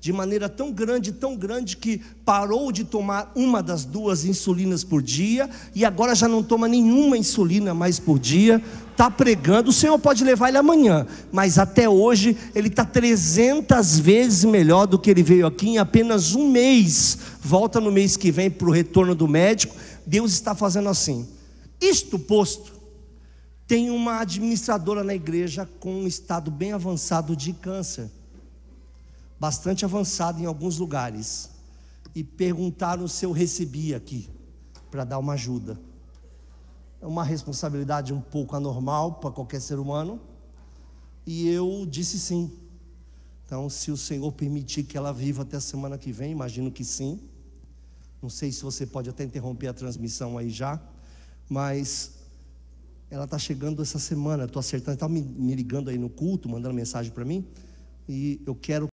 de maneira tão grande que parou de tomar uma das 2 insulinas por dia, e agora já não toma nenhuma insulina mais por dia. Está pregando, o Senhor pode levar ele amanhã, mas até hoje ele está 300 vezes melhor do que ele veio aqui em apenas 1 mês. Volta no mês que vem para o retorno do médico. Deus está fazendo assim. Isto posto, tem uma administradora na igreja com um estado bem avançado de câncer, bastante avançado em alguns lugares, e perguntaram se eu recebia aqui para dar uma ajuda. É uma responsabilidade um pouco anormal para qualquer ser humano, e eu disse sim. Então, se o Senhor permitir que ela viva até a semana que vem, imagino que sim. Não sei se você pode até interromper a transmissão aí já, mas ela está chegando essa semana. Estou acertando, está me ligando aí no culto, mandando mensagem para mim, e eu quero